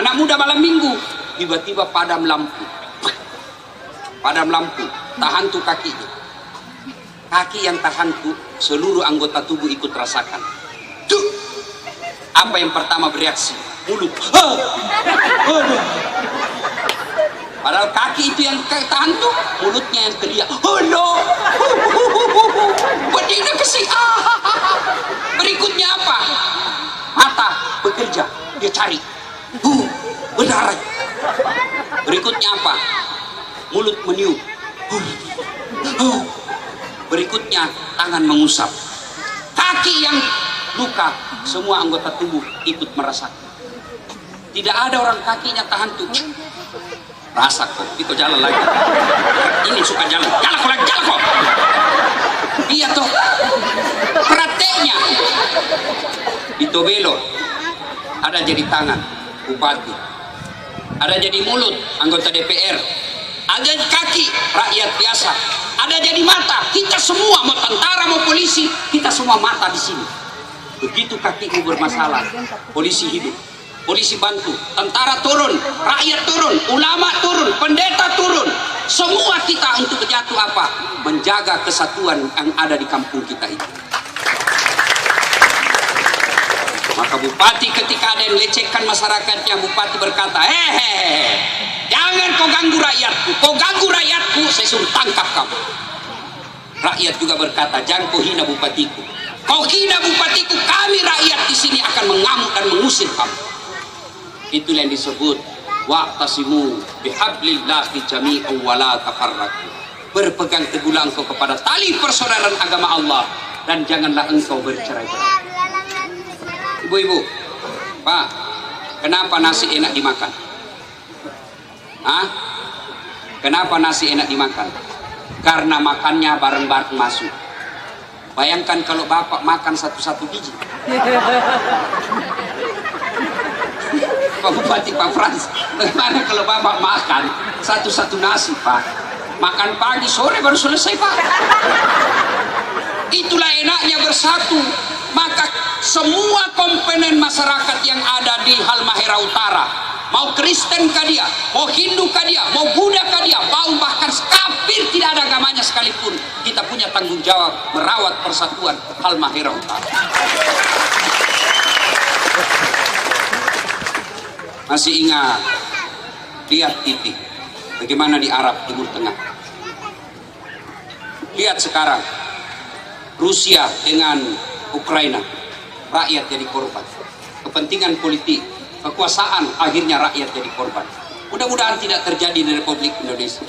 Anak muda malam minggu. Tiba-tiba padam lampu. Padam lampu. Tahan tuh kakinya. Kaki yang tahan tuh seluruh anggota tubuh ikut rasakan. Tuh. Apa yang pertama bereaksi? Mulut. Padahal kaki itu yang tahan tuh, mulutnya yang teriak. Oh no. Berdiri kesih. Berikutnya apa? Mata bekerja, dia cari. Berdarah. Berikutnya apa? Mulut meniup. Berikutnya tangan mengusap. Kaki yang luka, semua anggota tubuh ikut merasakan. Tidak ada orang kakinya tahan tuh. Rasa kok, itu jalan lagi. Ini suka jalan kok. Iya toh. Prakteknya. Di Tobelo ada jadi tangan bupati, ada jadi mulut anggota DPR, ada jadi kaki rakyat biasa, ada jadi mata. Kita semua mau tentara mau polisi, kita semua mata di sini. Begitu kakimu bermasalah, polisi hidup, polisi bantu, tentara turun, rakyat turun, ulama turun, pendeta turun. Semua kita untuk berjatuh apa? Menjaga kesatuan yang ada di kampung kita itu. Maka bupati ketika ada yang lecehkan masyarakatnya, bupati berkata, jangan kau ganggu rakyatku, kau ganggu rakyatku, saya suruh tangkap kamu. Rakyat juga berkata, jangan kau hina bupatiku. Kau hina bupatiku, kami rakyat di sini akan mengamuk dan mengusir kamu. Itulah yang disebut wa'tasimu bihablillahi jami'an wa la tafarraqu. Berpegang teguhlah engkau kepada tali persaudaraan agama Allah dan janganlah engkau bercerai-berai. Ibu-ibu, Pak, kenapa nasi enak dimakan? Kenapa nasi enak dimakan? Karena makannya bareng-bareng masuk. Bayangkan kalau bapak makan satu-satu biji. Pak Bupati, Pak Frans, bagaimana kalau bapak makan satu-satu nasi, Pak? Makan pagi, sore baru selesai, Pak. Itulah enaknya bersatu. Maka semua komponen masyarakat yang ada di Halmahera Utara, mau Kristen kah dia, mau Hindu kah dia, mau Buddha kah dia, mau bahkan kafir tidak ada agamanya sekalipun, kita punya tanggung jawab merawat persatuan Halmahera Utara. Masih ingat, lihat titik bagaimana di Arab Timur Tengah. Lihat sekarang Rusia dengan Ukraina, rakyat jadi korban. Kepentingan politik, kekuasaan, akhirnya rakyat jadi korban. Mudah-mudahan tidak terjadi di Republik Indonesia.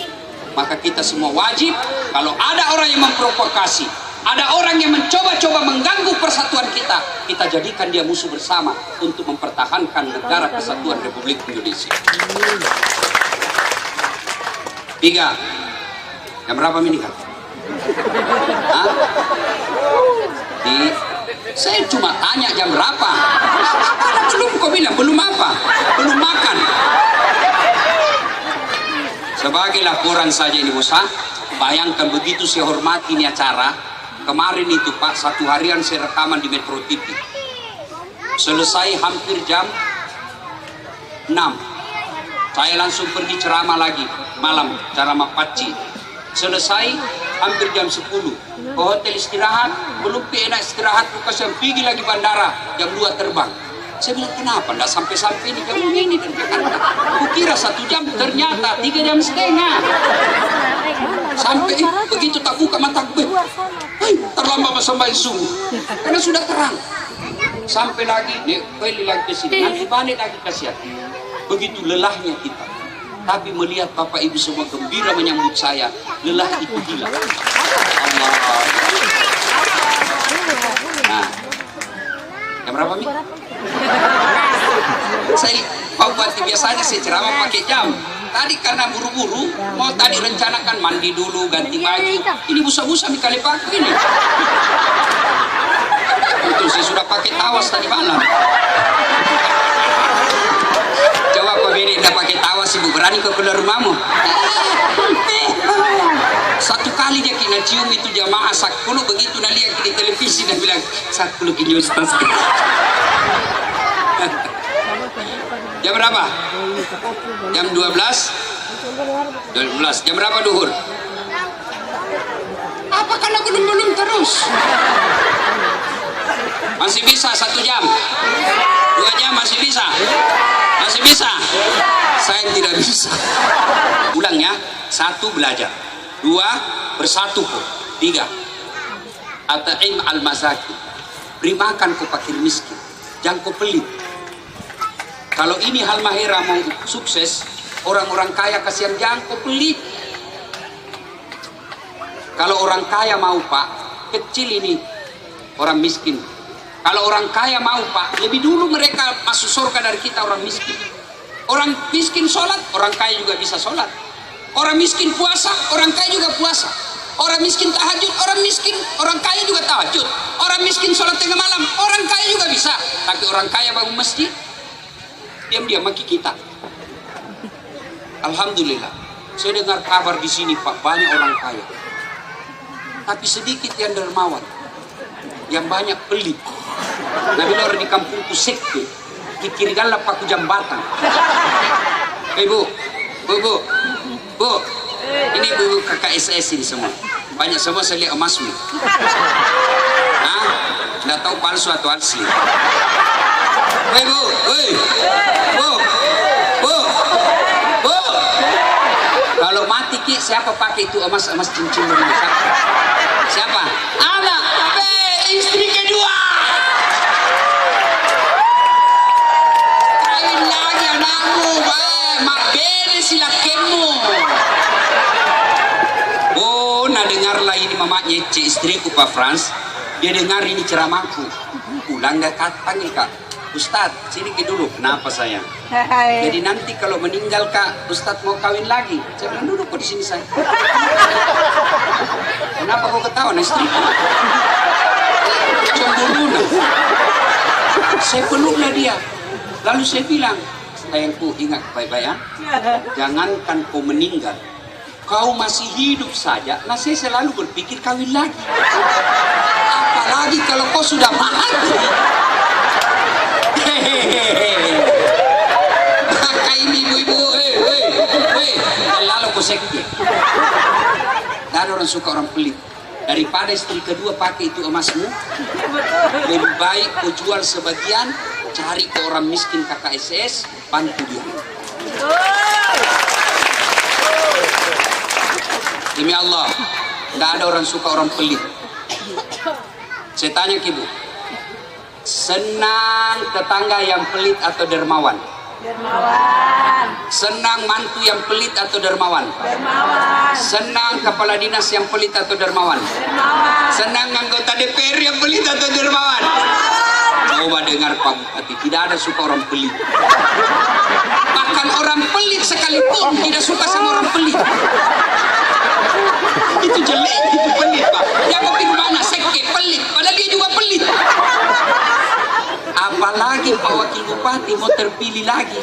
Maka kita semua wajib, kalau ada orang yang memprovokasi, ada orang yang mencoba-coba mengganggu persatuan kita, kita jadikan dia musuh bersama untuk mempertahankan negara kesatuan Republik Indonesia. 3. Jam berapa ini kan? Hah? Saya cuma tanya jam berapa. Belum kau bilang, belum apa? Belum makan. Sebagai laporan saja ini Musa, bayangkan begitu saya hormati ini acara. Kemarin itu Pak, satu harian saya rekaman di Metro TV. Selesai hampir jam 6. Saya langsung pergi ceramah lagi, malam, ceramah Paci. Selesai hampir jam 10. Ke hotel istirahat, belum enak istirahat, bukan saya pergi lagi bandara, jam 2 terbang. Saya bilang, kenapa enggak sampai-sampai ini jam ini dari Jakarta? Kukira 1 jam, ternyata 3 jam setengah. Sampai begitu tak buka mataku, terlambat sampai subuh, karena sudah terang. Sampai lagi, kembali lagi ke sini, nanti balik lagi kasihan. Begitu lelahnya kita. Tapi melihat Bapak Ibu semua gembira menyambut saya, lelah itu hilang. Allah. Nah, jam berapa Mi? Saya biasanya saya ceramah pakai jam. Tadi karena buru-buru, mau tadi rencanakan mandi dulu, ganti baju. Ini busa-busa Mi kali pakai ini. Betul, saya sudah pakai tawas tadi malam. Coba Pak Beri tidak pakai tawas, ibu berani kau keluar rumahmu? Satu kali dia kena cium itu jamaah sakulu, begitu nak lihat di televisi dan bilang sakulu kini ustaz. Jam berapa? Jam 12? 12. Jam berapa duhur? Apa karena belum terus? Masih bisa 1 jam? 2 jam masih bisa? Masih bisa? Saya tidak bisa. Ulang ya. 1 belajar. 2 bersatu. 3 at'im al-masakin. Beri makan ke fakir miskin. Jangan kau pelit. Kalau ini hal mahera mau sukses, orang-orang kaya kasihan, jangan kau pelit. Kalau orang kaya mau Pak, kecil ini orang miskin. Kalau orang kaya mau Pak, lebih dulu mereka masuk surga dari kita orang miskin. Orang miskin sholat, orang kaya juga bisa sholat. Orang miskin puasa, orang kaya juga puasa. Orang miskin tahajud, orang kaya juga tahajud. Orang miskin sholat tengah malam, orang kaya juga bisa. Tapi orang kaya bangun masjid, diam-diam maki kita. Alhamdulillah, saya dengar kabar di sini Pak, banyak orang kaya. Tapi sedikit yang dermawan, yang banyak pelit. Nabi orang di kampungku sekte, kikirigalah paku jambatan. Bu, ini bu KKSS ini semua. Banyak semua saya lihat emasmu. Hah? Nggak tahu palsu atau asli. Bu. Kalau mati Ki, siapa pakai itu emas cincin dari siapa? Anak, istri kedua. Kawin lagi anakmu, mak beres silakemu. Oh, nah dengarlah ini mamanya Cik istriku Pak Frans. Dia dengar ini ceramahku. Pulang dia panggil Kak. Ustadz, sini ke dulu. Kenapa sayang? Jadi nanti kalau meninggal Kak, Ustadz mau kawin lagi. Saya bilang duduk kok di sini saya. Kenapa kau ketawa istriku? Cemburu. Saya peluklah dia. Lalu saya bilang, sayangku ingat baik-baik ya. Jangankan kau meninggal, kau masih hidup saja. Nah saya selalu berpikir kawin lagi. Apalagi kalau kau sudah mati. Maka ini ibu-ibu, lalu kau sekte. Tidak ada orang suka orang pelit. Daripada istri kedua pakai itu emasmu, lebih baik kau jual sebagian, cari ke orang miskin KKSS, bantu dia. Demi Allah, tidak ada orang suka orang pelit. Saya tanya ke ibu, senang tetangga yang pelit atau dermawan? Dermawan. Senang mantu yang pelit atau dermawan? Dermawan. Senang kepala dinas yang pelit atau dermawan? Dermawan. Senang anggota DPR yang pelit atau dermawan? Coba dengar Pak Bupati, tidak ada suka orang pelit. Bahkan orang pelit sekalipun tidak suka sama orang pelit. Itu jelek, itu pelit Pak. Yang penting mana? Seke, pelit. Padahal dia juga pelit. Apalagi Pak Wakil Bupati mau terpilih lagi,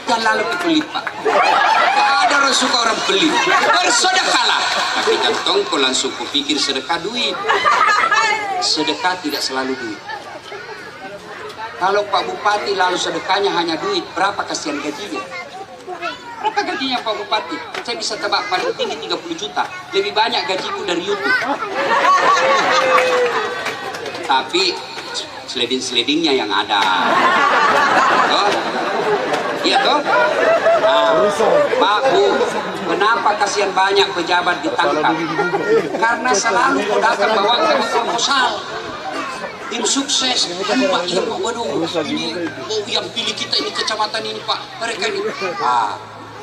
jangan lalu pelit Pak. Tidak ada orang suka orang pelit. Bersedekahlah, tapi jangan tongkol langsung kupikir sedekah duit. Sedekah tidak selalu duit. Kalau Pak Bupati lalu sedekahnya hanya duit, berapa kasihan gajinya? Berapa gajinya Pak Bupati? Saya bisa tebak paling tinggi 30 juta. Lebih banyak gajiku dari YouTube. Tapi seleding-seledingnya yang ada. Oh, iya toh? Nah, Pak Bu, kenapa kasihan banyak pejabat ditangkap? Karena selalu kau datang bawa proposal. Tim sukses, Pak, iya Pak, waduh, ini, yang pilih kita ini kecamatan ini Pak, mereka ini.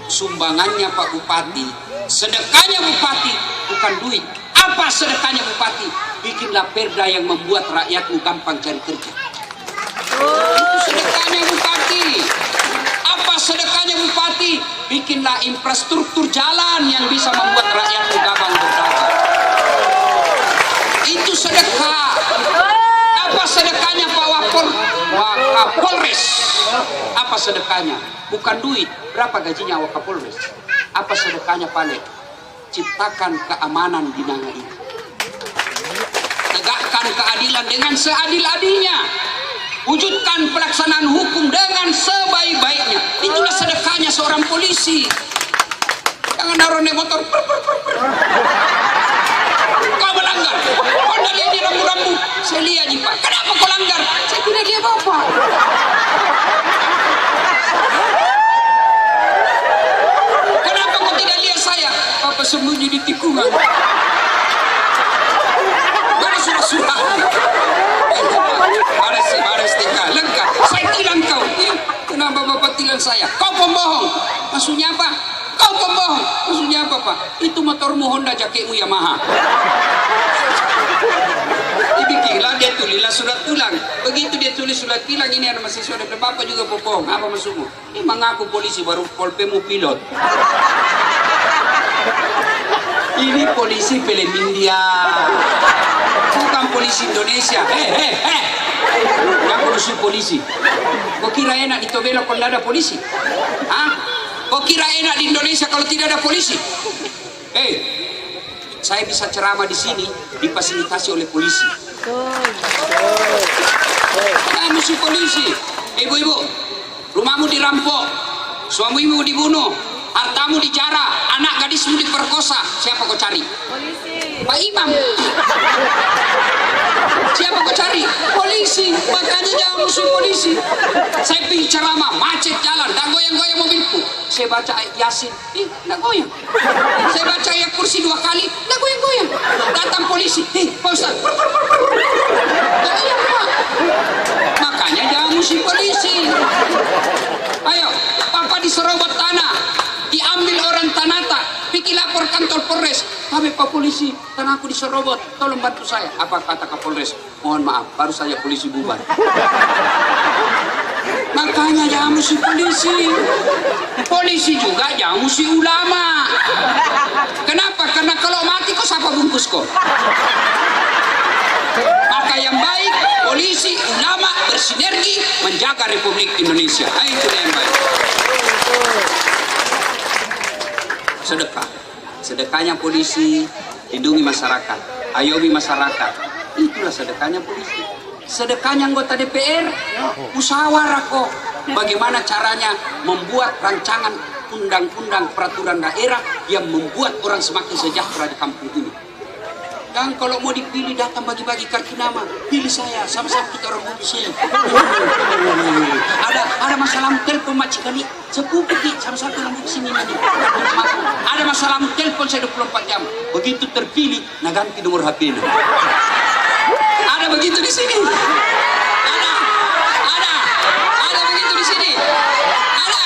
Sumbangannya Pak Bupati, sedekahnya Bupati, bukan duit. Apa sedekahnya Bupati? Bikinlah perda yang membuat rakyatmu gampang cari kerja. Itu sedekahnya Bupati. Apa sedekahnya Bupati? Bikinlah infrastruktur jalan yang bisa membuat rakyatmu gampang berdagang. Itu sedekah. Apa sedekahnya Pak Wakapolres? Apa sedekahnya? Bukan duit. Berapa gajinya Wakapolres? Apa sedekahnya Pak? Ciptakan keamanan di negara ini. Tegakkan keadilan dengan seadil-adilnya. Wujudkan pelaksanaan hukum dengan sebaik-baiknya. Itulah sedekahnya seorang polisi. Jangan naruh naik motor. Kau melanggar. Kau dah lihat dia rambu-rambu. Saya lihat ni Pak. Kenapa kau langgar? Saya tidak lihat apa-apa. Kenapa kau tidak lihat saya? Apa sembunyi di tikungan? Mana surat-surat? Baris tinggal. Lengkap. Saya tilang kau. Kenapa Bapak tilang saya? Kau pembohong. Maksudnya apa? Kau pembohong. Maksudnya apa Pak? Itu motormu Honda, jaketmu Yamaha. Dibikinlah, dia tulislah surat tulang. Begitu dia tulis surat tilang, ini ada mahasiswa dari Bapak juga pembohong. Apa maksudmu? Ini mengaku polisi baru polpemu pilot. Ini polisi film India, bukan polisi Indonesia. Yang polisi polisi. Kau kira enak di Tobelo kalau tidak ada polisi? Hah? Kau kira enak di Indonesia kalau tidak ada polisi? Saya bisa ceramah di sini difasilitasi oleh polisi. Mesti polisi. Ibu-ibu, rumahmu dirampok, suamimu dibunuh, hartamu dijarah, anak gadismu diperkosa. Siapa kau cari? Polisi. Pak Imam. Siapa kau cari? Polisi. Makanya jangan musuh polisi. Saya pergi ceramah, macet jalan, dan goyang-goyang mobilku. Saya baca ayat Yasin, tidak goyang. Saya baca ayat Kursi 2 kali, tidak goyang-goyang. Datang polisi, Pak Ustaz. Goyang Pak. Makanya jangan musuh polisi. Ayo, Papa diserobot tanah, diambil orang Tanata, pergi lapor kantor Polres. Kami Pak Polisi, tanahku diserobot, tolong bantu saya. Apa kata Kapolres? Mohon maaf, baru saja polisi bubar. Makanya jangan musuh polisi. Polisi juga jangan musuh ulama. Kenapa? Karena kalau mati kok siapa bungkus kok? Maka yang baik, polisi, ulama bersinergi menjaga Republik Indonesia. Itu yang baik. Sedekah. Sedekahnya polisi, lindungi masyarakat, ayomi masyarakat. Itulah sedekahnya polisi. Sedekahnya anggota DPR, musyawarah kok. Bagaimana caranya membuat rancangan undang-undang peraturan daerah yang membuat orang semakin sejahtera di kampung ini. Dan kalau mau dipilih datang bagi-bagi kartu nama, pilih saya, sama-sama kita orang muslim. Ada masalah telepon majikan nih, sepupu sama-sama orang muslim ini. Ada masalah telepon saya 24 jam. Begitu terpilih, nah ganti nomor HP ini. Ada begitu di sini. Ada begitu di sini. Ada.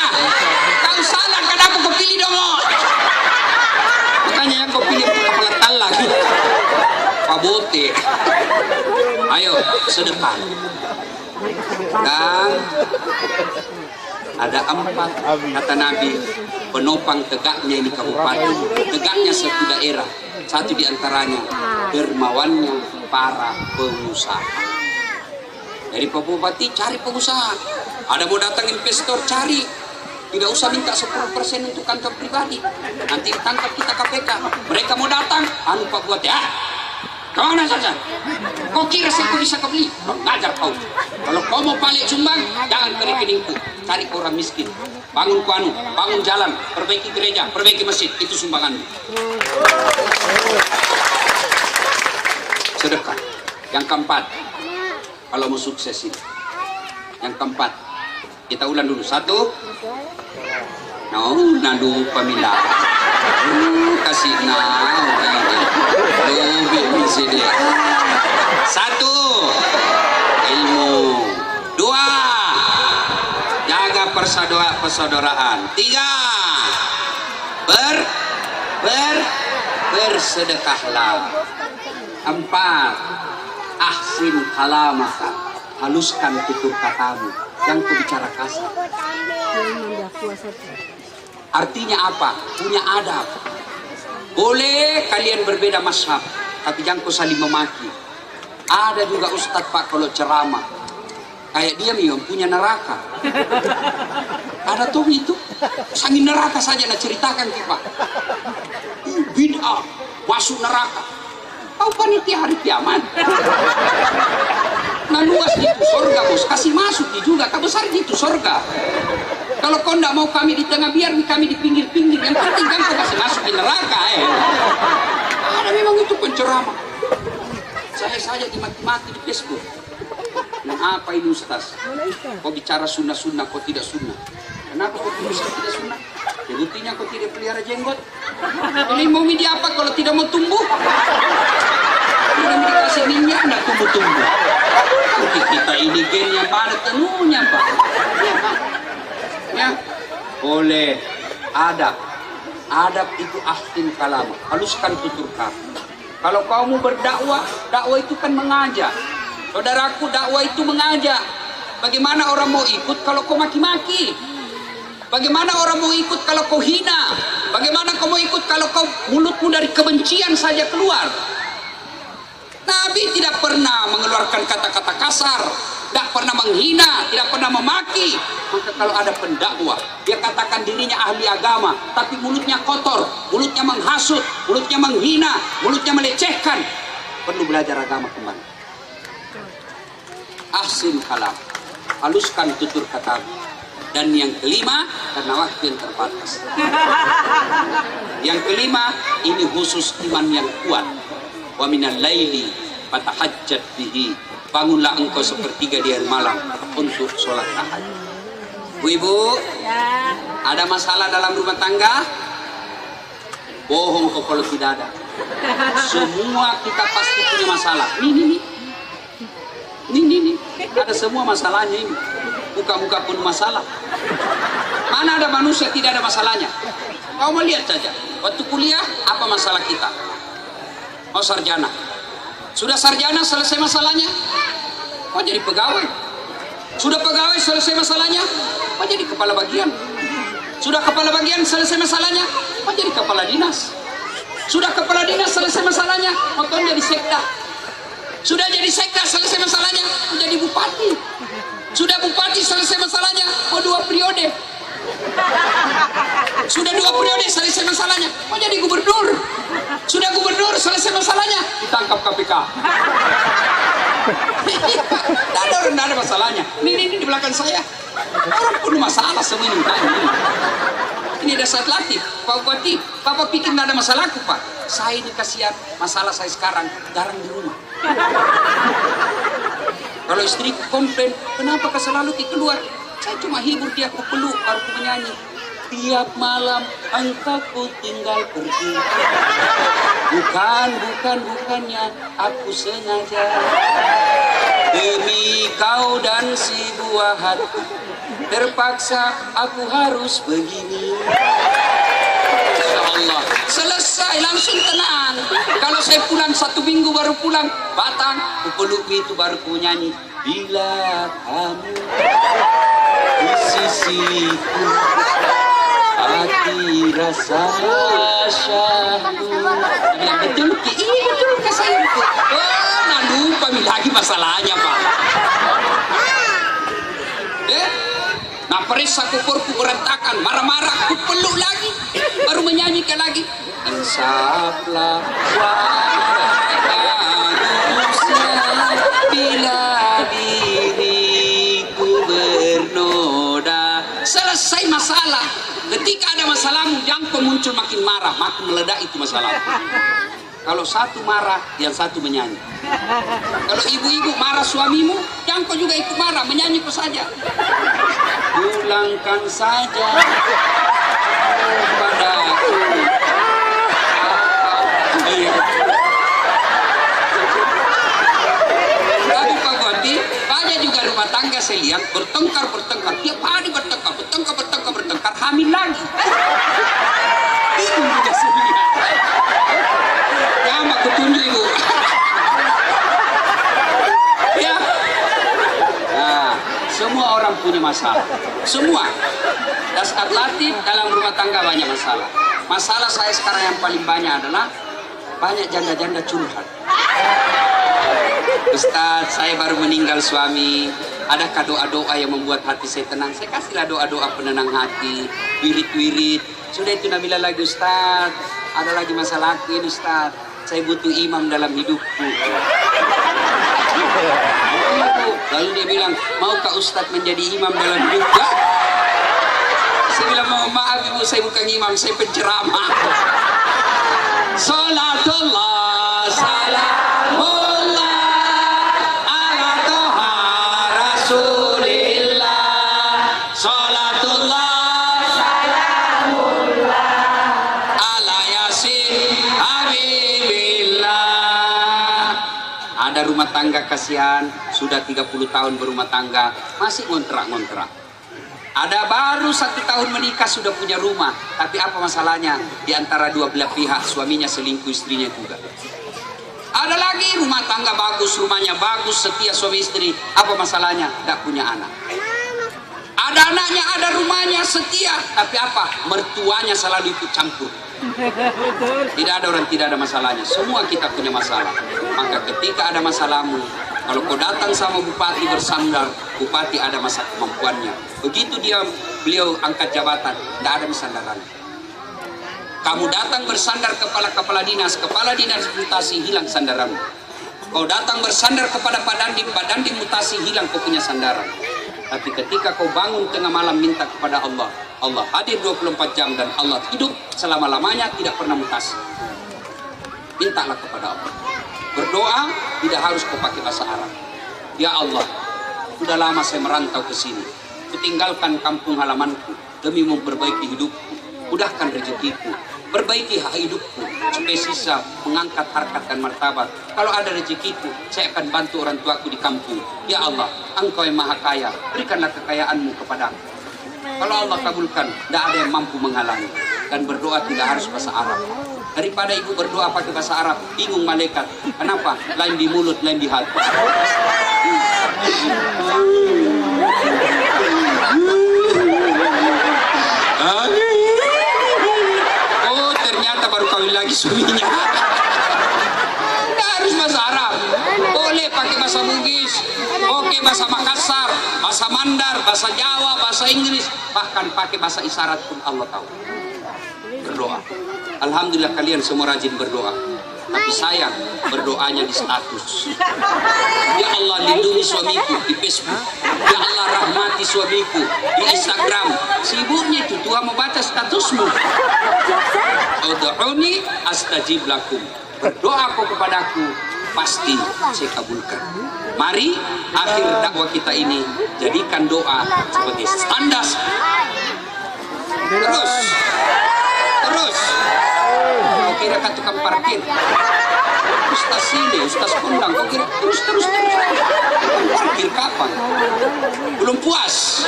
sedekah. Dan ada 4 kata Nabi penopang tegaknya ini kabupaten, tegaknya satu daerah. Satu di antaranya dermawannya para pengusaha. Dari Pak Bupati cari pengusaha. Ada mau datang investor cari. Tidak usah minta 10% untuk kantor pribadi. Nanti ditangkap kita KPK. Mereka mau datang, anu Pak Bupati, kemana saja? Kau kira saya bisa kebeli? Ngajar kau. Kalau kau mau balik sumbang, jangan ke rekeningku. Cari orang miskin. Bangun kuanu, bangun jalan, perbaiki gereja, perbaiki masjid. Itu sumbanganmu. Sedekah. Yang keempat, kalau mau sukses ini. Yang keempat, kita ulang dulu. 1. Nadu pamila. Kasih lebih sini. 1. Ilmu. 2. Jaga persaudaraan. 3. Bersedekahlah. 4. Ahsin kalamaka. Haluskan tutur katamu. Yang kau bicara kasar. Artinya apa? Punya adab. Boleh kalian berbeda mazhab, tapi jangan kau saling memaki. Ada juga ustadz Pak kalau ceramah, kayak dia yang punya neraka. Ada tuh itu, sangin neraka saja nak ceritakan kita. Bid'ah, masuk neraka. Kau panitia hari kiamat. Nah luas gitu surga bos, kasih masuk juga, kau besar gitu surga. Kalau kau tidak mau kami di tengah, biar kami di pinggir-pinggir. Yang penting kan kau kasih masuk di neraka. Ada memang itu penceramah. Saya saja dimaki-maki di Facebook. Nah apa ini Ustaz? Kau bicara sunnah-sunnah, kau tidak sunnah. Kenapa kau tidak sunnah? Ya buktinya kau tidak pelihara jenggot. Ini mau midi apa kalau tidak mau tumbuh? Tidak mau dikasih minyak, tidak tumbuh-tumbuh. Kita ini gen yang mana tenunya Pak? Ya, boleh. Adab itu ahsin kalam, haluskan tutur kata. Kalau kamu berdakwah, dakwah itu kan mengajak. Saudaraku, dakwah itu mengajak. Bagaimana orang mau ikut kalau kau maki-maki? Bagaimana orang mau ikut kalau kau hina? Bagaimana kau mau ikut kalau kau mulutmu dari kebencian saja keluar? Nabi tidak pernah mengeluarkan kata-kata kasar, tidak pernah menghina, tidak pernah memaki. Maka kalau ada pendakwah, dia katakan dirinya ahli agama, tapi mulutnya kotor, mulutnya menghasut, mulutnya menghina, mulutnya melecehkan, perlu belajar agama kembali. Ahsin kalam, haluskan tutur kata. Dan yang kelima, karena waktu yang terbatas. Yang kelima, ini khusus iman yang kuat. Wa minal laili fatahajjat bihi. Bangunlah engkau sepertiga di hari malam untuk sholat tahajud. Bu-ibu, ada masalah dalam rumah tangga? Bohong kau kalau tidak ada. Semua kita pasti punya masalah. Nih. Ada semua masalahnya ini. Muka-muka pun masalah. Mana ada manusia tidak ada masalahnya? Kau mau lihat saja. Waktu kuliah, apa masalah kita? Oh sarjana. Sudah sarjana selesai masalahnya? Oh jadi pegawai. Sudah pegawai selesai masalahnya? Oh jadi kepala bagian. Sudah kepala bagian selesai masalahnya? Oh jadi kepala dinas. Sudah kepala dinas selesai masalahnya? Oh jadi sekda. Sudah jadi sekda selesai masalahnya? Oh jadi bupati. Sudah bupati selesai masalahnya? Oh 2 periode. Sudah 2 periode selesai masalahnya? Oh jadi gubernur. Sudah gubernur selesai masalahnya? Ditangkap KPK. Tidak ada masalahnya. Ini di belakang saya. Orang penuh masalah semua ini. Ini ada saat latih. Pak Bupati, Bapak pikir tidak ada masalahku Pak. Saya ini kasihan, masalah saya sekarang garang di rumah. Kalau istriku komplain, kenapa kau selalu keluar? Saya cuma hibur dia, aku peluk, baru aku menyanyi. Tiap malam engkau ku tinggal pergi. Bukannya aku sengaja. Demi kau dan si buah hati, terpaksa aku harus begini. Allah. Selesai langsung tenang. Kalau saya pulang 1 minggu baru pulang Batang, ku peluk itu baru ku nyanyi. Bila kamu di sisiku, hati rasa syahdu. Betul ki? Iya betul ke saya itu. Oh, nah lupa lagi masalahnya Pak. Nah perisa kukurku berantakan, marah-marah, ku peluk lagi, baru menyanyikan lagi. Insaplah wahai manusia, bila diriku bernoda. Selesai masalah. Ketika ada masalahmu, jangkau muncul makin marah, makin meledak itu masalah. Kalau satu marah, yang satu menyanyi. Kalau ibu-ibu marah suamimu, jangkau juga ikut marah, menyanyi kau saja. Pulangkan saja padaku. Tapi Pak Bupati, banyak juga rumah tangga saya lihat bertengkar. Tiap hari bertengkar, hamil lagi. Itu juga saya lihat. Ya, mak kutunjuk ibu. Ya. Nah, semua orang punya masalah. Semua. Dan saat latih dalam rumah tangga banyak masalah. Masalah saya sekarang yang paling banyak adalah banyak janda-janda curhat. Ustaz, saya baru meninggal suami. Adakah doa-doa yang membuat hati saya tenang? Saya kasihlah doa-doa penenang hati, wirid-wirid. Sudah itu Nabila lagi, Ustaz. Ada lagi masalah ini, Ustaz. Saya butuh imam dalam hidupku. Lalu dia bilang, maukah Ustaz menjadi imam dalam hidupku? Saya bilang, maaf ibu, saya bukan imam, saya penceramah. Salatullah, salamullah ala toha rasulillah. Salatullah, salamullah ala yasin habibillah. Ada rumah tangga kasihan, sudah 30 tahun berumah tangga, masih ngontrak-ngontrak. Ada baru 1 tahun menikah sudah punya rumah, tapi apa masalahnya? Di antara dua belah pihak, suaminya selingkuh, istrinya juga. Ada lagi rumah tangga bagus, rumahnya bagus, setia suami istri, apa masalahnya? Tidak punya anak. Ada anaknya, ada rumahnya, setia, tapi apa? Mertuanya selalu ikut campur. Tidak ada orang tidak ada masalahnya, semua kita punya masalah. Maka ketika ada masalahmu, kalau kau datang sama bupati bersandar, bupati ada masa kemampuannya. Begitu beliau angkat jabatan, tidak ada sandaran. Kamu datang bersandar kepala dinas mutasi, hilang sandaran. Kau datang bersandar kepada Pak Dandim mutasi, hilang kau punya sandaran. Tapi ketika kau bangun tengah malam minta kepada Allah, Allah hadir 24 jam dan Allah hidup selama-lamanya, tidak pernah mutasi. Mintalah kepada Allah. Berdoa tidak harus kau pakai bahasa Arab. Ya Allah, sudah lama saya merantau ke sini. Kutinggalkan kampung halamanku demi memperbaiki hidupku. Mudahkan rezekiku, perbaiki hak hidupku supaya sisa mengangkat harkat dan martabat. Kalau ada rezekiku, saya akan bantu orang tuaku di kampung. Ya Allah, Engkau yang maha kaya, berikanlah kekayaanmu kepadaku. Kalau Allah kabulkan, tidak ada yang mampu menghalangi. Dan berdoa tidak harus bahasa Arab. Daripada ibu berdoa pakai bahasa Arab, bingung malaikat. Kenapa? Lain di mulut, lain di hati. Oh, ternyata baru kawin lagi suaminya. Tidak harus bahasa Arab. Boleh pakai bahasa Bugis, oke bahasa Makassar, bahasa Mandar, bahasa Jawa, bahasa Inggris, bahkan pakai bahasa isyarat pun Allah tahu. Berdoa. Alhamdulillah kalian semua rajin berdoa. Tapi sayang berdoanya di status. Ya Allah lindungi suamiku di Facebook. Ya Allah rahmati suamiku di Instagram. Sibuknya itu Tuhan membaca statusmu. Ud'uni astajib lakum. Berdoa kau kepadaku, pasti saya kabulkan. Mari akhir dakwah kita ini jadikan doa sebagai standar. Terus. Kau kira kan tukang parkir? Ustaz sini, Ustaz kundang. Kau kira terus. Parkir kapan? Belum puas.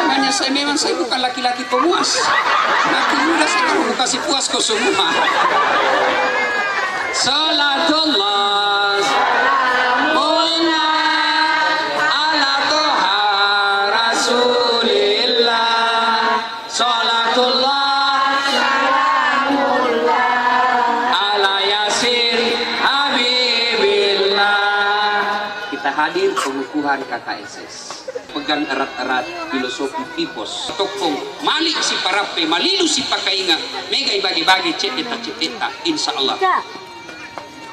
Hanya saya memang saya bukan laki-laki pemuas. Laki muda saya kalau mau kasih puas kau semua. Salatullah ala toha rasulillah. Salatullah ala yasin habibillah. Kita hadir pengukuhan KKSS. Pegang erat-erat filosofi pipos. Tokong malik si parape, malilu si pakainga, mega bagi-bagi ceteta, insya Allah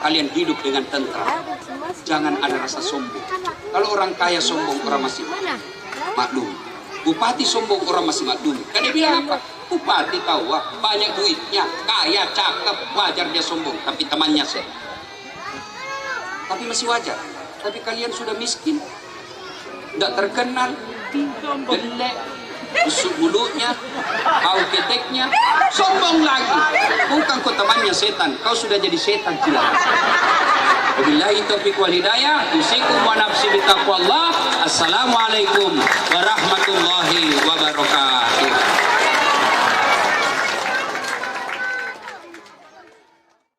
kalian hidup dengan tentram. Jangan ada rasa sombong. Kalau orang kaya sombong, orang masih maklum. Bupati sombong, orang masih maklum. Kan dia bilang apa? Bupati tahu banyak duitnya, kaya, cakep, wajar dia sombong. Tapi temannya sih. Tapi masih wajar. Tapi kalian sudah miskin, tidak terkenal, jelek, busuk mulutnya, bau keteknya, sombong lagi. Bukan kau temannya setan, kau sudah jadi setan jelas. Wabillahi taufiq wal hidayah. Usikum wa nafsi bitaqwallah. Assalamualaikum warahmatullahi wabarakatuh.